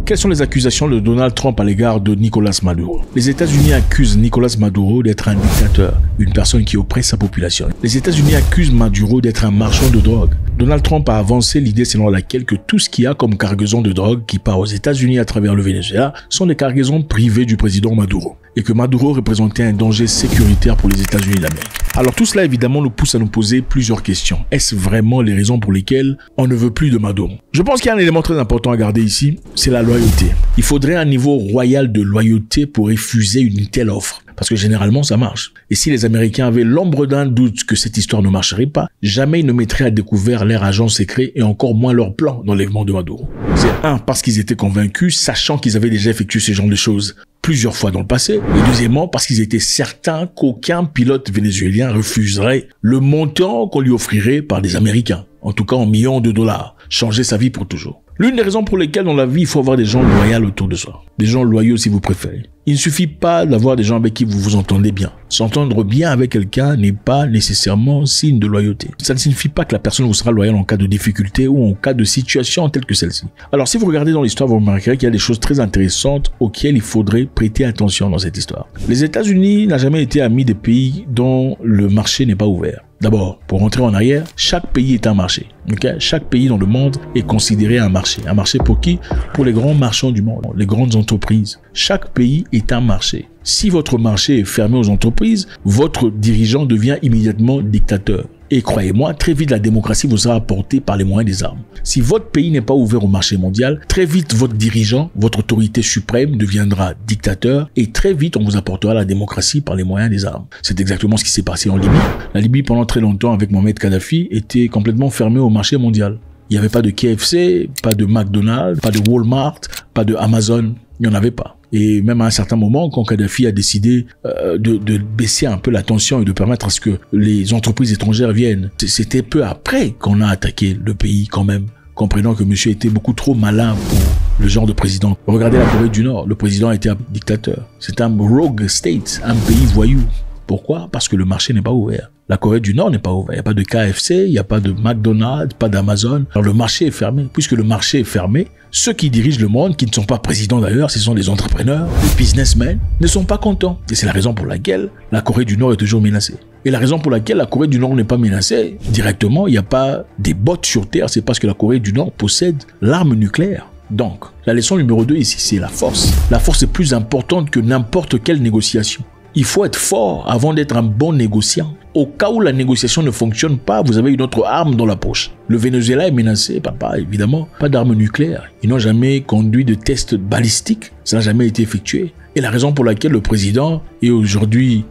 Quelles sont les accusations de Donald Trump à l'égard de Nicolás Maduro? Les États-Unis accusent Nicolás Maduro d'être un dictateur, une personne qui oppresse sa population. Les États-Unis accusent Maduro d'être un marchand de drogue. Donald Trump a avancé l'idée selon laquelle que tout ce qu'il y a comme cargaison de drogue qui part aux États-Unis à travers le Venezuela sont des cargaisons privées du président Maduro et que Maduro représentait un danger sécuritaire pour les États-Unis d'Amérique. Alors tout cela évidemment nous pousse à nous poser plusieurs questions. Est-ce vraiment les raisons pour lesquelles on ne veut plus de Maduro? Je pense qu'il y a un élément très important à garder ici, c'est la loyauté. Il faudrait un niveau royal de loyauté pour refuser une telle offre. Parce que généralement, ça marche. Et si les Américains avaient l'ombre d'un doute que cette histoire ne marcherait pas, jamais ils ne mettraient à découvert leur agent secret et encore moins leur plan d'enlèvement de Maduro. C'est parce qu'ils étaient convaincus, sachant qu'ils avaient déjà effectué ce genre de choses plusieurs fois dans le passé. Et deuxièmement, parce qu'ils étaient certains qu'aucun pilote vénézuélien refuserait le montant qu'on lui offrirait par des Américains. En tout cas en millions de dollars. Changer sa vie pour toujours. L'une des raisons pour lesquelles dans la vie, il faut avoir des gens loyaux autour de soi. Des gens loyaux si vous préférez. Il ne suffit pas d'avoir des gens avec qui vous vous entendez bien. S'entendre bien avec quelqu'un n'est pas nécessairement signe de loyauté. Ça ne signifie pas que la personne vous sera loyale en cas de difficulté ou en cas de situation telle que celle-ci. Alors si vous regardez dans l'histoire, vous remarquerez qu'il y a des choses très intéressantes auxquelles il faudrait prêter attention dans cette histoire. Les États-Unis n'ont jamais été amis des pays dont le marché n'est pas ouvert. D'abord, pour rentrer en arrière, chaque pays est un marché. Okay? Chaque pays dans le monde est considéré un marché. Un marché pour qui? Pour les grands marchands du monde, les grandes entreprises. Chaque pays est un marché. Si votre marché est fermé aux entreprises, votre dirigeant devient immédiatement dictateur. Et croyez-moi, très vite la démocratie vous sera apportée par les moyens des armes. Si votre pays n'est pas ouvert au marché mondial, très vite votre dirigeant, votre autorité suprême deviendra dictateur et très vite on vous apportera la démocratie par les moyens des armes. C'est exactement ce qui s'est passé en Libye. La Libye pendant très longtemps avec Mohamed Kadhafi était complètement fermée au marché mondial. Il n'y avait pas de KFC, pas de McDonald's, pas de Walmart, pas de Amazon. Il n'y en avait pas. Et même à un certain moment, quand Kadhafi a décidé de baisser un peu la tension et de permettre à ce que les entreprises étrangères viennent, c'était peu après qu'on a attaqué le pays quand même, comprenant que monsieur était beaucoup trop malin pour le genre de président. Regardez la Corée du Nord, le président était un dictateur. C'est un rogue state, un pays voyou. Pourquoi? Parce que le marché n'est pas ouvert. La Corée du Nord n'est pas ouverte. Il n'y a pas de KFC, il n'y a pas de McDonald's, pas d'Amazon. Alors le marché est fermé. Puisque le marché est fermé, ceux qui dirigent le monde, qui ne sont pas présidents d'ailleurs, ce sont les entrepreneurs, les businessmen, ne sont pas contents. Et c'est la raison pour laquelle la Corée du Nord est toujours menacée. Et la raison pour laquelle la Corée du Nord n'est pas menacée, directement, il n'y a pas des bottes sur terre, c'est parce que la Corée du Nord possède l'arme nucléaire. Donc, la leçon numéro 2 ici, c'est la force. La force est plus importante que n'importe quelle négociation. Il faut être fort avant d'être un bon négociant. Au cas où la négociation ne fonctionne pas, vous avez une autre arme dans la poche. Le Venezuela est menacé, évidemment, pas d'armes nucléaires. Ils n'ont jamais conduit de tests balistiques. Ça n'a jamais été effectué. Et la raison pour laquelle le président est aujourd'hui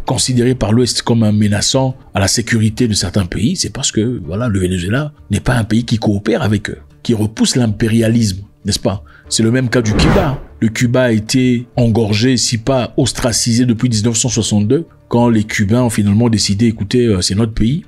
considéré par l'Ouest comme un menaçant à la sécurité de certains pays, c'est parce que voilà, le Venezuela n'est pas un pays qui coopère avec eux, qui repousse l'impérialisme, n'est-ce pas? C'est le même cas du Cuba. Le Cuba a été engorgé, si pas ostracisé depuis 1962, quand les Cubains ont finalement décidé, écoutez, c'est notre pays,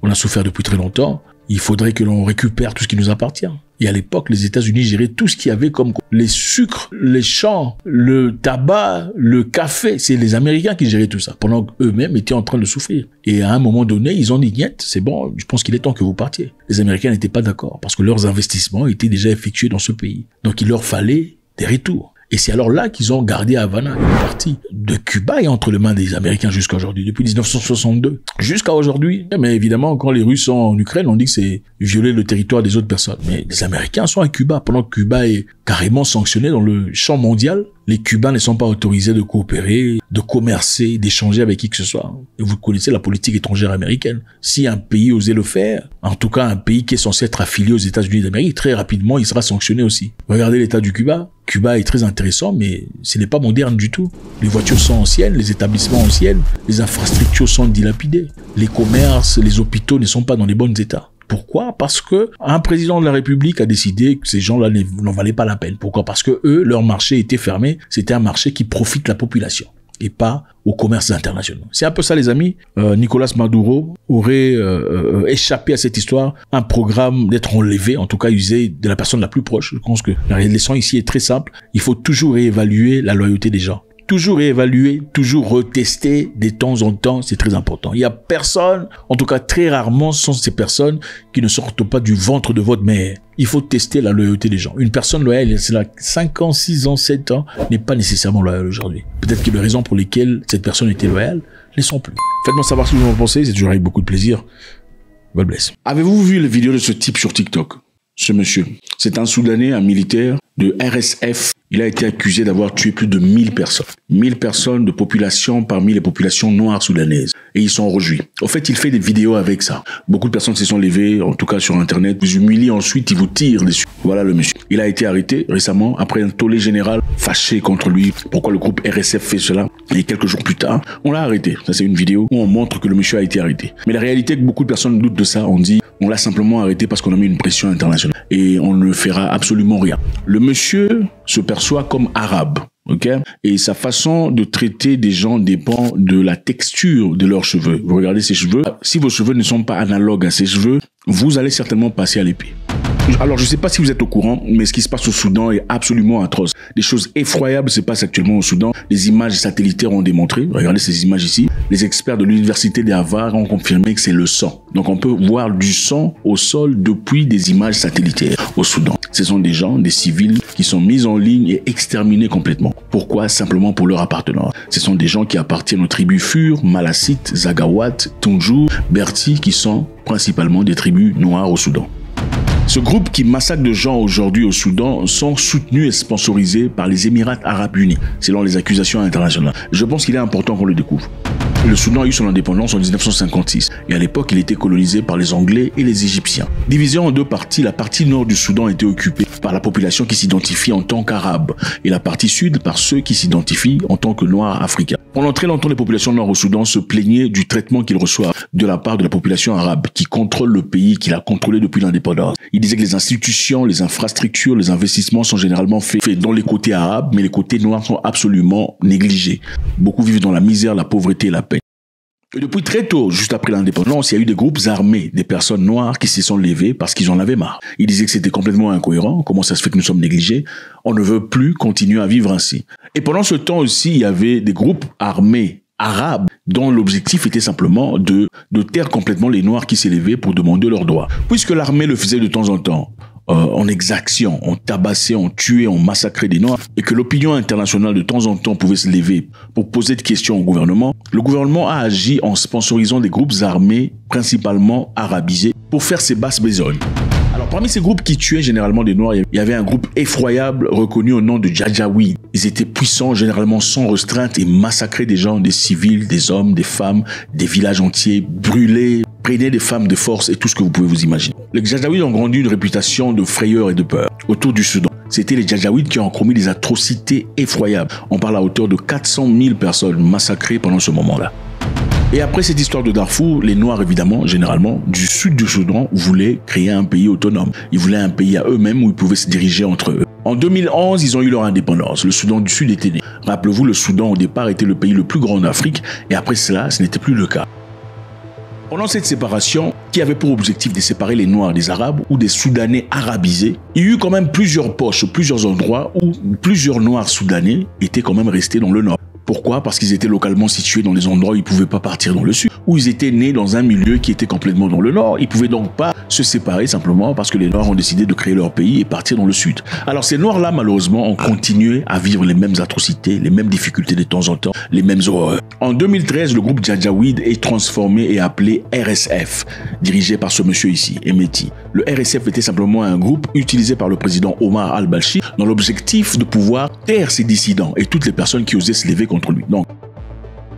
on a souffert depuis très longtemps, il faudrait que l'on récupère tout ce qui nous appartient. Et à l'époque, les États-Unis géraient tout ce qu'il y avait comme les sucres, les champs, le tabac, le café. C'est les Américains qui géraient tout ça, pendant qu'eux-mêmes étaient en train de souffrir. Et à un moment donné, ils ont dit, niet, c'est bon, je pense qu'il est temps que vous partiez. Les Américains n'étaient pas d'accord, parce que leurs investissements étaient déjà effectués dans ce pays. Donc il leur fallait des retours. Et c'est alors là qu'ils ont gardé Havana. Une partie de Cuba est entre les mains des Américains jusqu'à aujourd'hui, depuis 1962. Jusqu'à aujourd'hui. Mais évidemment, quand les Russes sont en Ukraine, on dit que c'est violer le territoire des autres personnes. Mais les Américains sont à Cuba, pendant que Cuba est carrément sanctionné dans le champ mondial Les Cubains ne sont pas autorisés de coopérer, de commercer, d'échanger avec qui que ce soit. Et vous connaissez la politique étrangère américaine. Si un pays osait le faire, en tout cas un pays qui est censé être affilié aux États-Unis d'Amérique, très rapidement, il sera sanctionné aussi. Regardez l'état du Cuba. Cuba est très intéressant, mais ce n'est pas moderne du tout. Les voitures sont anciennes, les établissements anciens, les infrastructures sont dilapidées. Les commerces, les hôpitaux ne sont pas dans les bons états. Pourquoi? Parce que un président de la République a décidé que ces gens-là n'en valaient pas la peine. Pourquoi? Parce que eux, leur marché était fermé. C'était un marché qui profite la population et pas au commerce international. C'est un peu ça, les amis. Nicolas Maduro aurait échappé à cette histoire, un programme d'être enlevé, en tout cas usé de la personne la plus proche. Je pense que la leçon ici est très simple. Il faut toujours réévaluer la loyauté des gens. Toujours réévaluer, toujours retester de temps en temps, c'est très important. Il y a personne, en tout cas très rarement, sont ces personnes qui ne sortent pas du ventre de votre mère. Il faut tester la loyauté des gens. Une personne loyale, c'est là 5 ans, 6 ans, 7 ans, n'est pas nécessairement loyale aujourd'hui. Peut-être que les raisons pour lesquelles cette personne était loyale ne sont plus. Faites-moi savoir ce que vous en pensez, c'est toujours avec beaucoup de plaisir. God bless. Avez-vous vu les vidéos de ce type sur TikTok? Ce monsieur, c'est un Soudanais, un militaire de RSF. Il a été accusé d'avoir tué plus de 1000 personnes. 1000 personnes de population parmi les populations noires soudanaises. Et ils sont réjouis. Au fait, il fait des vidéos avec ça. Beaucoup de personnes se sont levées, en tout cas sur Internet, vous humilient ensuite, ils vous tirent dessus. Voilà le monsieur. Il a été arrêté récemment après un tollé général fâché contre lui. Pourquoi le groupe RSF fait cela? Et quelques jours plus tard, on l'a arrêté. Ça, c'est une vidéo où on montre que le monsieur a été arrêté. Mais la réalité est que beaucoup de personnes doutent de ça. On dit, on l'a simplement arrêté parce qu'on a mis une pression internationale. Et on ne fera absolument rien. Le monsieur se perçoit comme arabe. Ok? Et sa façon de traiter des gens dépend de la texture de leurs cheveux. Vous regardez ses cheveux. Si vos cheveux ne sont pas analogues à ses cheveux, vous allez certainement passer à l'épée. Alors, je ne sais pas si vous êtes au courant, mais ce qui se passe au Soudan est absolument atroce. Des choses effroyables se passent actuellement au Soudan. Les images satellitaires ont démontré. Regardez ces images ici. Les experts de l'université de Harvard ont confirmé que c'est le sang. Donc, on peut voir du sang au sol depuis des images satellitaires au Soudan. Ce sont des gens, des civils, qui sont mis en ligne et exterminés complètement. Pourquoi? Simplement pour leur appartenance. Ce sont des gens qui appartiennent aux tribus Fur, Malasite, Zagawat, Tunju, Berti, qui sont principalement des tribus noires au Soudan. Ce groupe qui massacre de gens aujourd'hui au Soudan sont soutenus et sponsorisés par les Émirats Arabes Unis, selon les accusations internationales. Je pense qu'il est important qu'on le découvre. Le Soudan a eu son indépendance en 1956 et à l'époque il était colonisé par les Anglais et les Égyptiens. Divisé en deux parties, la partie nord du Soudan était occupée par la population qui s'identifie en tant qu'arabe et la partie sud par ceux qui s'identifient en tant que noirs africains. Pendant très longtemps, les populations nord au Soudan se plaignaient du traitement qu'ils reçoivent de la part de la population arabe qui contrôle le pays, qui l'a contrôlé depuis l'indépendance. Ils disaient que les institutions, les infrastructures, les investissements sont généralement faits dans les côtés arabes, mais les côtés noirs sont absolument négligés. Beaucoup vivent dans la misère, la pauvreté et la peine. Et depuis très tôt, juste après l'indépendance, il y a eu des groupes armés, des personnes noires qui se sont levées parce qu'ils en avaient marre. Ils disaient que c'était complètement incohérent. Comment ça se fait que nous sommes négligés? On ne veut plus continuer à vivre ainsi. Et pendant ce temps aussi, il y avait des groupes armés arabes dont l'objectif était simplement de taire complètement les noirs qui s'élevaient pour demander leurs droits. Puisque l'armée le faisait de temps en temps, en exaction, on tabassait, on tuait, on massacrait des noirs, et que l'opinion internationale de temps en temps pouvait se lever pour poser des questions au gouvernement, le gouvernement a agi en sponsorisant des groupes armés, principalement arabisés, pour faire ses basses besognes. Alors, parmi ces groupes qui tuaient généralement des noirs, il y avait un groupe effroyable reconnu au nom de Janjaweed. Ils étaient puissants, généralement sans restreinte, et massacraient des gens, des civils, des hommes, des femmes, des villages entiers, brûlés, prenaient des femmes de force et tout ce que vous pouvez vous imaginer. Les Janjaweed ont grandi une réputation de frayeur et de peur autour du Soudan. C'était les Janjaweed qui ont commis des atrocités effroyables. On parle à hauteur de 400 000 personnes massacrées pendant ce moment-là. Et après cette histoire de Darfour, les Noirs, évidemment, généralement, du sud du Soudan, voulaient créer un pays autonome. Ils voulaient un pays à eux-mêmes où ils pouvaient se diriger entre eux. En 2011, ils ont eu leur indépendance. Le Soudan du Sud était né. Rappelez-vous, le Soudan, au départ, était le pays le plus grand d'Afrique. Et après cela, ce n'était plus le cas. Pendant cette séparation, qui avait pour objectif de séparer les Noirs des Arabes ou des Soudanais arabisés, il y a eu quand même plusieurs poches, plusieurs endroits où plusieurs Noirs Soudanais étaient quand même restés dans le Nord. Pourquoi? Parce qu'ils étaient localement situés dans les endroits où ils ne pouvaient pas partir dans le Sud. où ils étaient nés dans un milieu qui était complètement dans le nord. Ils pouvaient donc pas se séparer simplement parce que les Noirs ont décidé de créer leur pays et partir dans le sud. Alors ces Noirs-là, malheureusement, ont continué à vivre les mêmes atrocités, les mêmes difficultés de temps en temps, les mêmes horreurs. En 2013, le groupe Janjaweed est transformé et appelé RSF, dirigé par ce monsieur ici, Emeti. Le RSF était simplement un groupe utilisé par le président Omar al-Bashir dans l'objectif de pouvoir taire ses dissidents et toutes les personnes qui osaient se lever contre lui. Donc,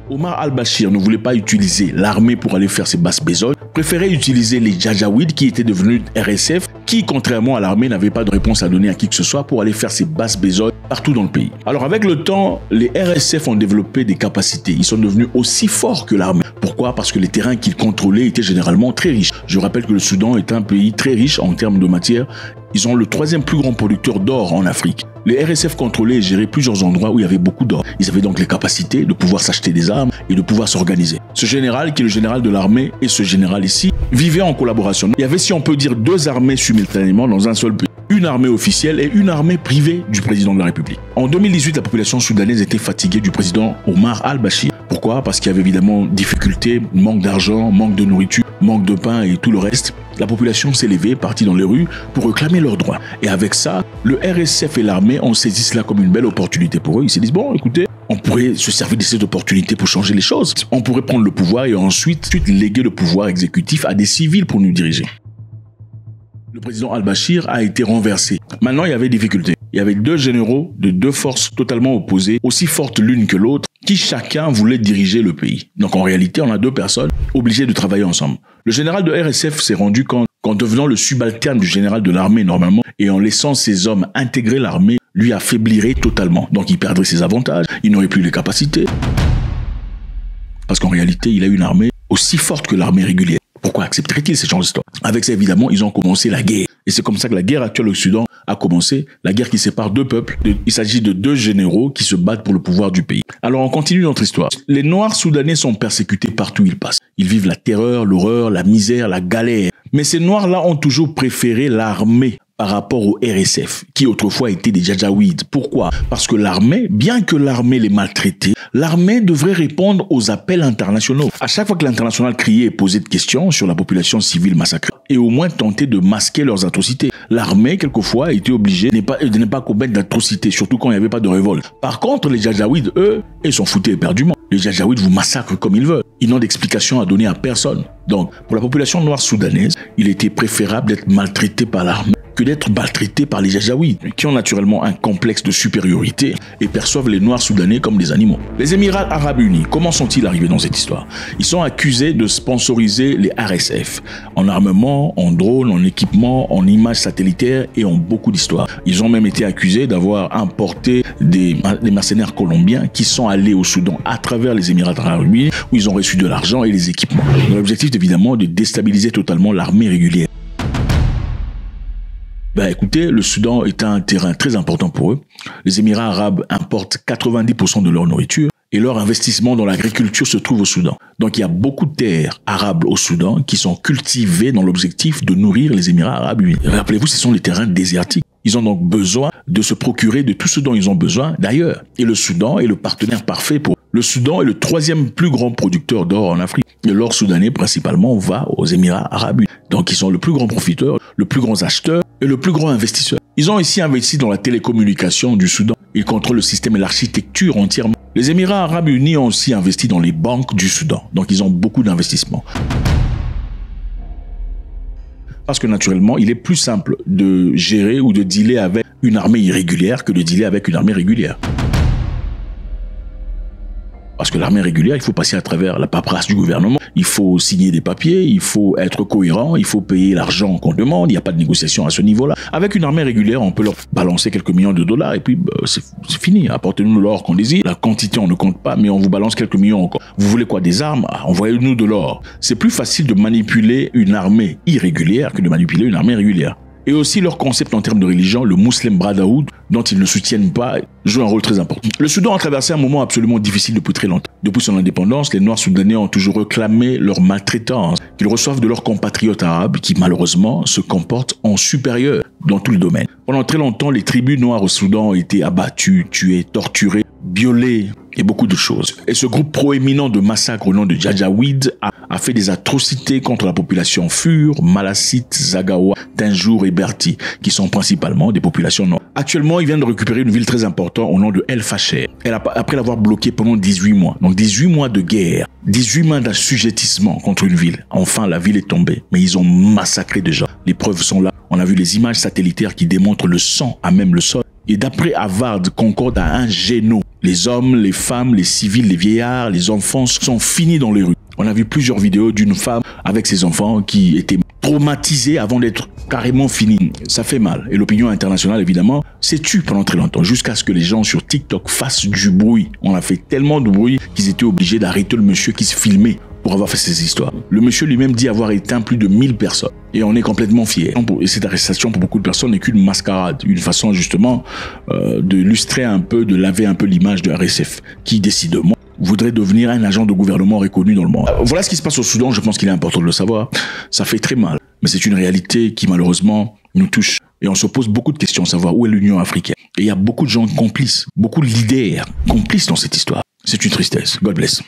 Omar al-Bashir ne voulait pas utiliser l'armée pour aller faire ses basses besognes, préférait utiliser les Janjaweed qui étaient devenus RSF, qui, contrairement à l'armée, n'avaient pas de réponse à donner à qui que ce soit pour aller faire ses basses besognes partout dans le pays. Alors avec le temps, les RSF ont développé des capacités. Ils sont devenus aussi forts que l'armée. Pourquoi? Parce que les terrains qu'ils contrôlaient étaient généralement très riches. Je rappelle que le Soudan est un pays très riche en termes de matière. Ils ont le 3e plus grand producteur d'or en Afrique. Les RSF contrôlaient et géraient plusieurs endroits où il y avait beaucoup d'or. Ils avaient donc les capacités de pouvoir s'acheter des armes et de pouvoir s'organiser. Ce général, qui est le général de l'armée, et ce général ici, vivaient en collaboration. Il y avait, si on peut dire, 2 armées simultanément dans un seul pays. Une armée officielle et une armée privée du président de la République. En 2018, la population soudanaise était fatiguée du président Omar al-Bashir. Pourquoi? Parce qu'il y avait évidemment difficultés, manque d'argent, manque de nourriture, manque de pain et tout le reste. La population s'est levée, partie dans les rues pour réclamer leurs droits. Et avec ça, le RSF et l'armée ont saisi cela comme une belle opportunité pour eux. Ils se disent, bon, écoutez, on pourrait se servir de cette opportunité pour changer les choses. On pourrait prendre le pouvoir et ensuite léguer le pouvoir exécutif à des civils pour nous diriger. Le président al-Bashir a été renversé. Maintenant, il y avait des difficultés. Il y avait 2 généraux de 2 forces totalement opposées, aussi fortes l'une que l'autre, qui chacun voulait diriger le pays. Donc en réalité, on a 2 personnes obligées de travailler ensemble. Le général de RSF s'est rendu compte qu'en devenant le subalterne du général de l'armée normalement et en laissant ses hommes intégrer l'armée, lui affaiblirait totalement. Donc il perdrait ses avantages, il n'aurait plus les capacités. Parce qu'en réalité, il a une armée aussi forte que l'armée régulière. Pourquoi accepterait-il ces genres d'histoires? Avec ça, évidemment, ils ont commencé la guerre. Et c'est comme ça que la guerre actuelle au Soudan a commencé, la guerre qui sépare 2 peuples. Il s'agit de 2 généraux qui se battent pour le pouvoir du pays. Alors, on continue notre histoire. Les Noirs soudanais sont persécutés partout où ils passent. Ils vivent la terreur, l'horreur, la misère, la galère. Mais ces Noirs-là ont toujours préféré l'armée par rapport au RSF, qui autrefois étaient des Janjaweed. Pourquoi? Parce que l'armée, bien que l'armée les maltraitait, l'armée devrait répondre aux appels internationaux. À chaque fois que l'international criait et posait de questions sur la population civile massacrée, et au moins tenter de masquer leurs atrocités. L'armée, quelquefois, était obligée de ne pas commettre d'atrocités, surtout quand il n'y avait pas de révolte. Par contre, les Janjaweed, eux, ils s'en foutaient éperdument. Les Janjaweed vous massacrent comme ils veulent. Ils n'ont d'explication à donner à personne. Donc, pour la population noire soudanaise, il était préférable d'être maltraité par l'armée que d'être maltraités par les Janjaweed, qui ont naturellement un complexe de supériorité et perçoivent les Noirs soudanais comme des animaux. Les Émirats Arabes Unis, comment sont-ils arrivés dans cette histoire? Ils sont accusés de sponsoriser les RSF en armement, en drones, en équipement, en images satellitaires et en beaucoup d'histoires. Ils ont même été accusés d'avoir importé des mercenaires colombiens qui sont allés au Soudan à travers les Émirats Arabes Unis où ils ont reçu de l'argent et les équipements. L'objectif est évidemment de déstabiliser totalement l'armée régulière. Écoutez, le Soudan est un terrain très important pour eux. Les Émirats arabes importent 90% de leur nourriture et leur investissement dans l'agriculture se trouve au Soudan. Donc il y a beaucoup de terres arables au Soudan qui sont cultivées dans l'objectif de nourrir les Émirats arabes unis. Rappelez-vous, ce sont des terrains désertiques. Ils ont donc besoin de se procurer de tout ce dont ils ont besoin d'ailleurs. Et le Soudan est le partenaire parfait pour eux. Le Soudan est le 3e plus grand producteur d'or en Afrique. Et l'or soudanais principalement va aux Émirats arabes unis. Donc ils sont le plus grand profiteur, le plus grand acheteur et le plus grand investisseur. Ils ont ici investi dans la télécommunication du Soudan. Ils contrôlent le système et l'architecture entièrement. Les Émirats arabes unis ont aussi investi dans les banques du Soudan. Donc ils ont beaucoup d'investissements. Parce que naturellement, il est plus simple de gérer ou de dealer avec une armée irrégulière que de dealer avec une armée régulière. Parce que l'armée régulière, il faut passer à travers la paperasse du gouvernement. Il faut signer des papiers, il faut être cohérent, il faut payer l'argent qu'on demande. Il n'y a pas de négociation à ce niveau-là. Avec une armée régulière, on peut leur balancer quelques millions de dollars et puis c'est fini. Apportez-nous l'or qu'on désire. La quantité, on ne compte pas, mais on vous balance quelques millions encore. Vous voulez quoi? Des armes? Envoyez-nous de l'or. C'est plus facile de manipuler une armée irrégulière que de manipuler une armée régulière. Et aussi leur concept en termes de religion, le Muslim Brotherhood, dont ils ne soutiennent pas, joue un rôle très important. Le Soudan a traversé un moment absolument difficile depuis très longtemps. Depuis son indépendance, les Noirs soudanais ont toujours réclamé leur maltraitance qu'ils reçoivent de leurs compatriotes arabes qui malheureusement se comportent en supérieur dans tout le domaine. Pendant très longtemps, les tribus noires au Soudan ont été abattues, tuées, torturées, violées et beaucoup de choses. Et ce groupe proéminent de massacres au nom de Janjaweed a fait des atrocités contre la population Fur, Malasite, Zagawa, Tinjour et Berti, qui sont principalement des populations noires. Actuellement, ils viennent de récupérer une ville très importante au nom de El Fasher. Après l'avoir bloquée pendant 18 mois. Donc 18 mois de guerre, 18 mois d'assujettissement contre une ville. Enfin, la ville est tombée, mais ils ont massacré des gens. Les preuves sont là. On a vu les images satellitaires qui démontrent le sang à même le sol. Et d'après Harvard, concorde à un génome. Les hommes, les femmes, les civils, les vieillards, les enfants sont finis dans les rues. On a vu plusieurs vidéos d'une femme avec ses enfants qui étaient traumatisés avant d'être carrément finis. Ça fait mal. Et l'opinion internationale, évidemment, s'est tue pendant très longtemps, jusqu'à ce que les gens sur TikTok fassent du bruit. On a fait tellement de bruit qu'ils étaient obligés d'arrêter le monsieur qui se filmait pour avoir fait ces histoires. Le monsieur lui-même dit avoir éteint plus de 1000 personnes. Et on est complètement fiers. Et cette arrestation, pour beaucoup de personnes, n'est qu'une mascarade. Une façon, justement, de lustrer un peu, de laver un peu l'image de RSF, qui, décidément, voudrait devenir un agent de gouvernement reconnu dans le monde. Voilà ce qui se passe au Soudan. Je pense qu'il est important de le savoir. Ça fait très mal. Mais c'est une réalité qui, malheureusement, nous touche. Et on se pose beaucoup de questions, savoir où est l'Union africaine. Et il y a beaucoup de gens complices, beaucoup de leaders complices dans cette histoire. C'est une tristesse. God bless.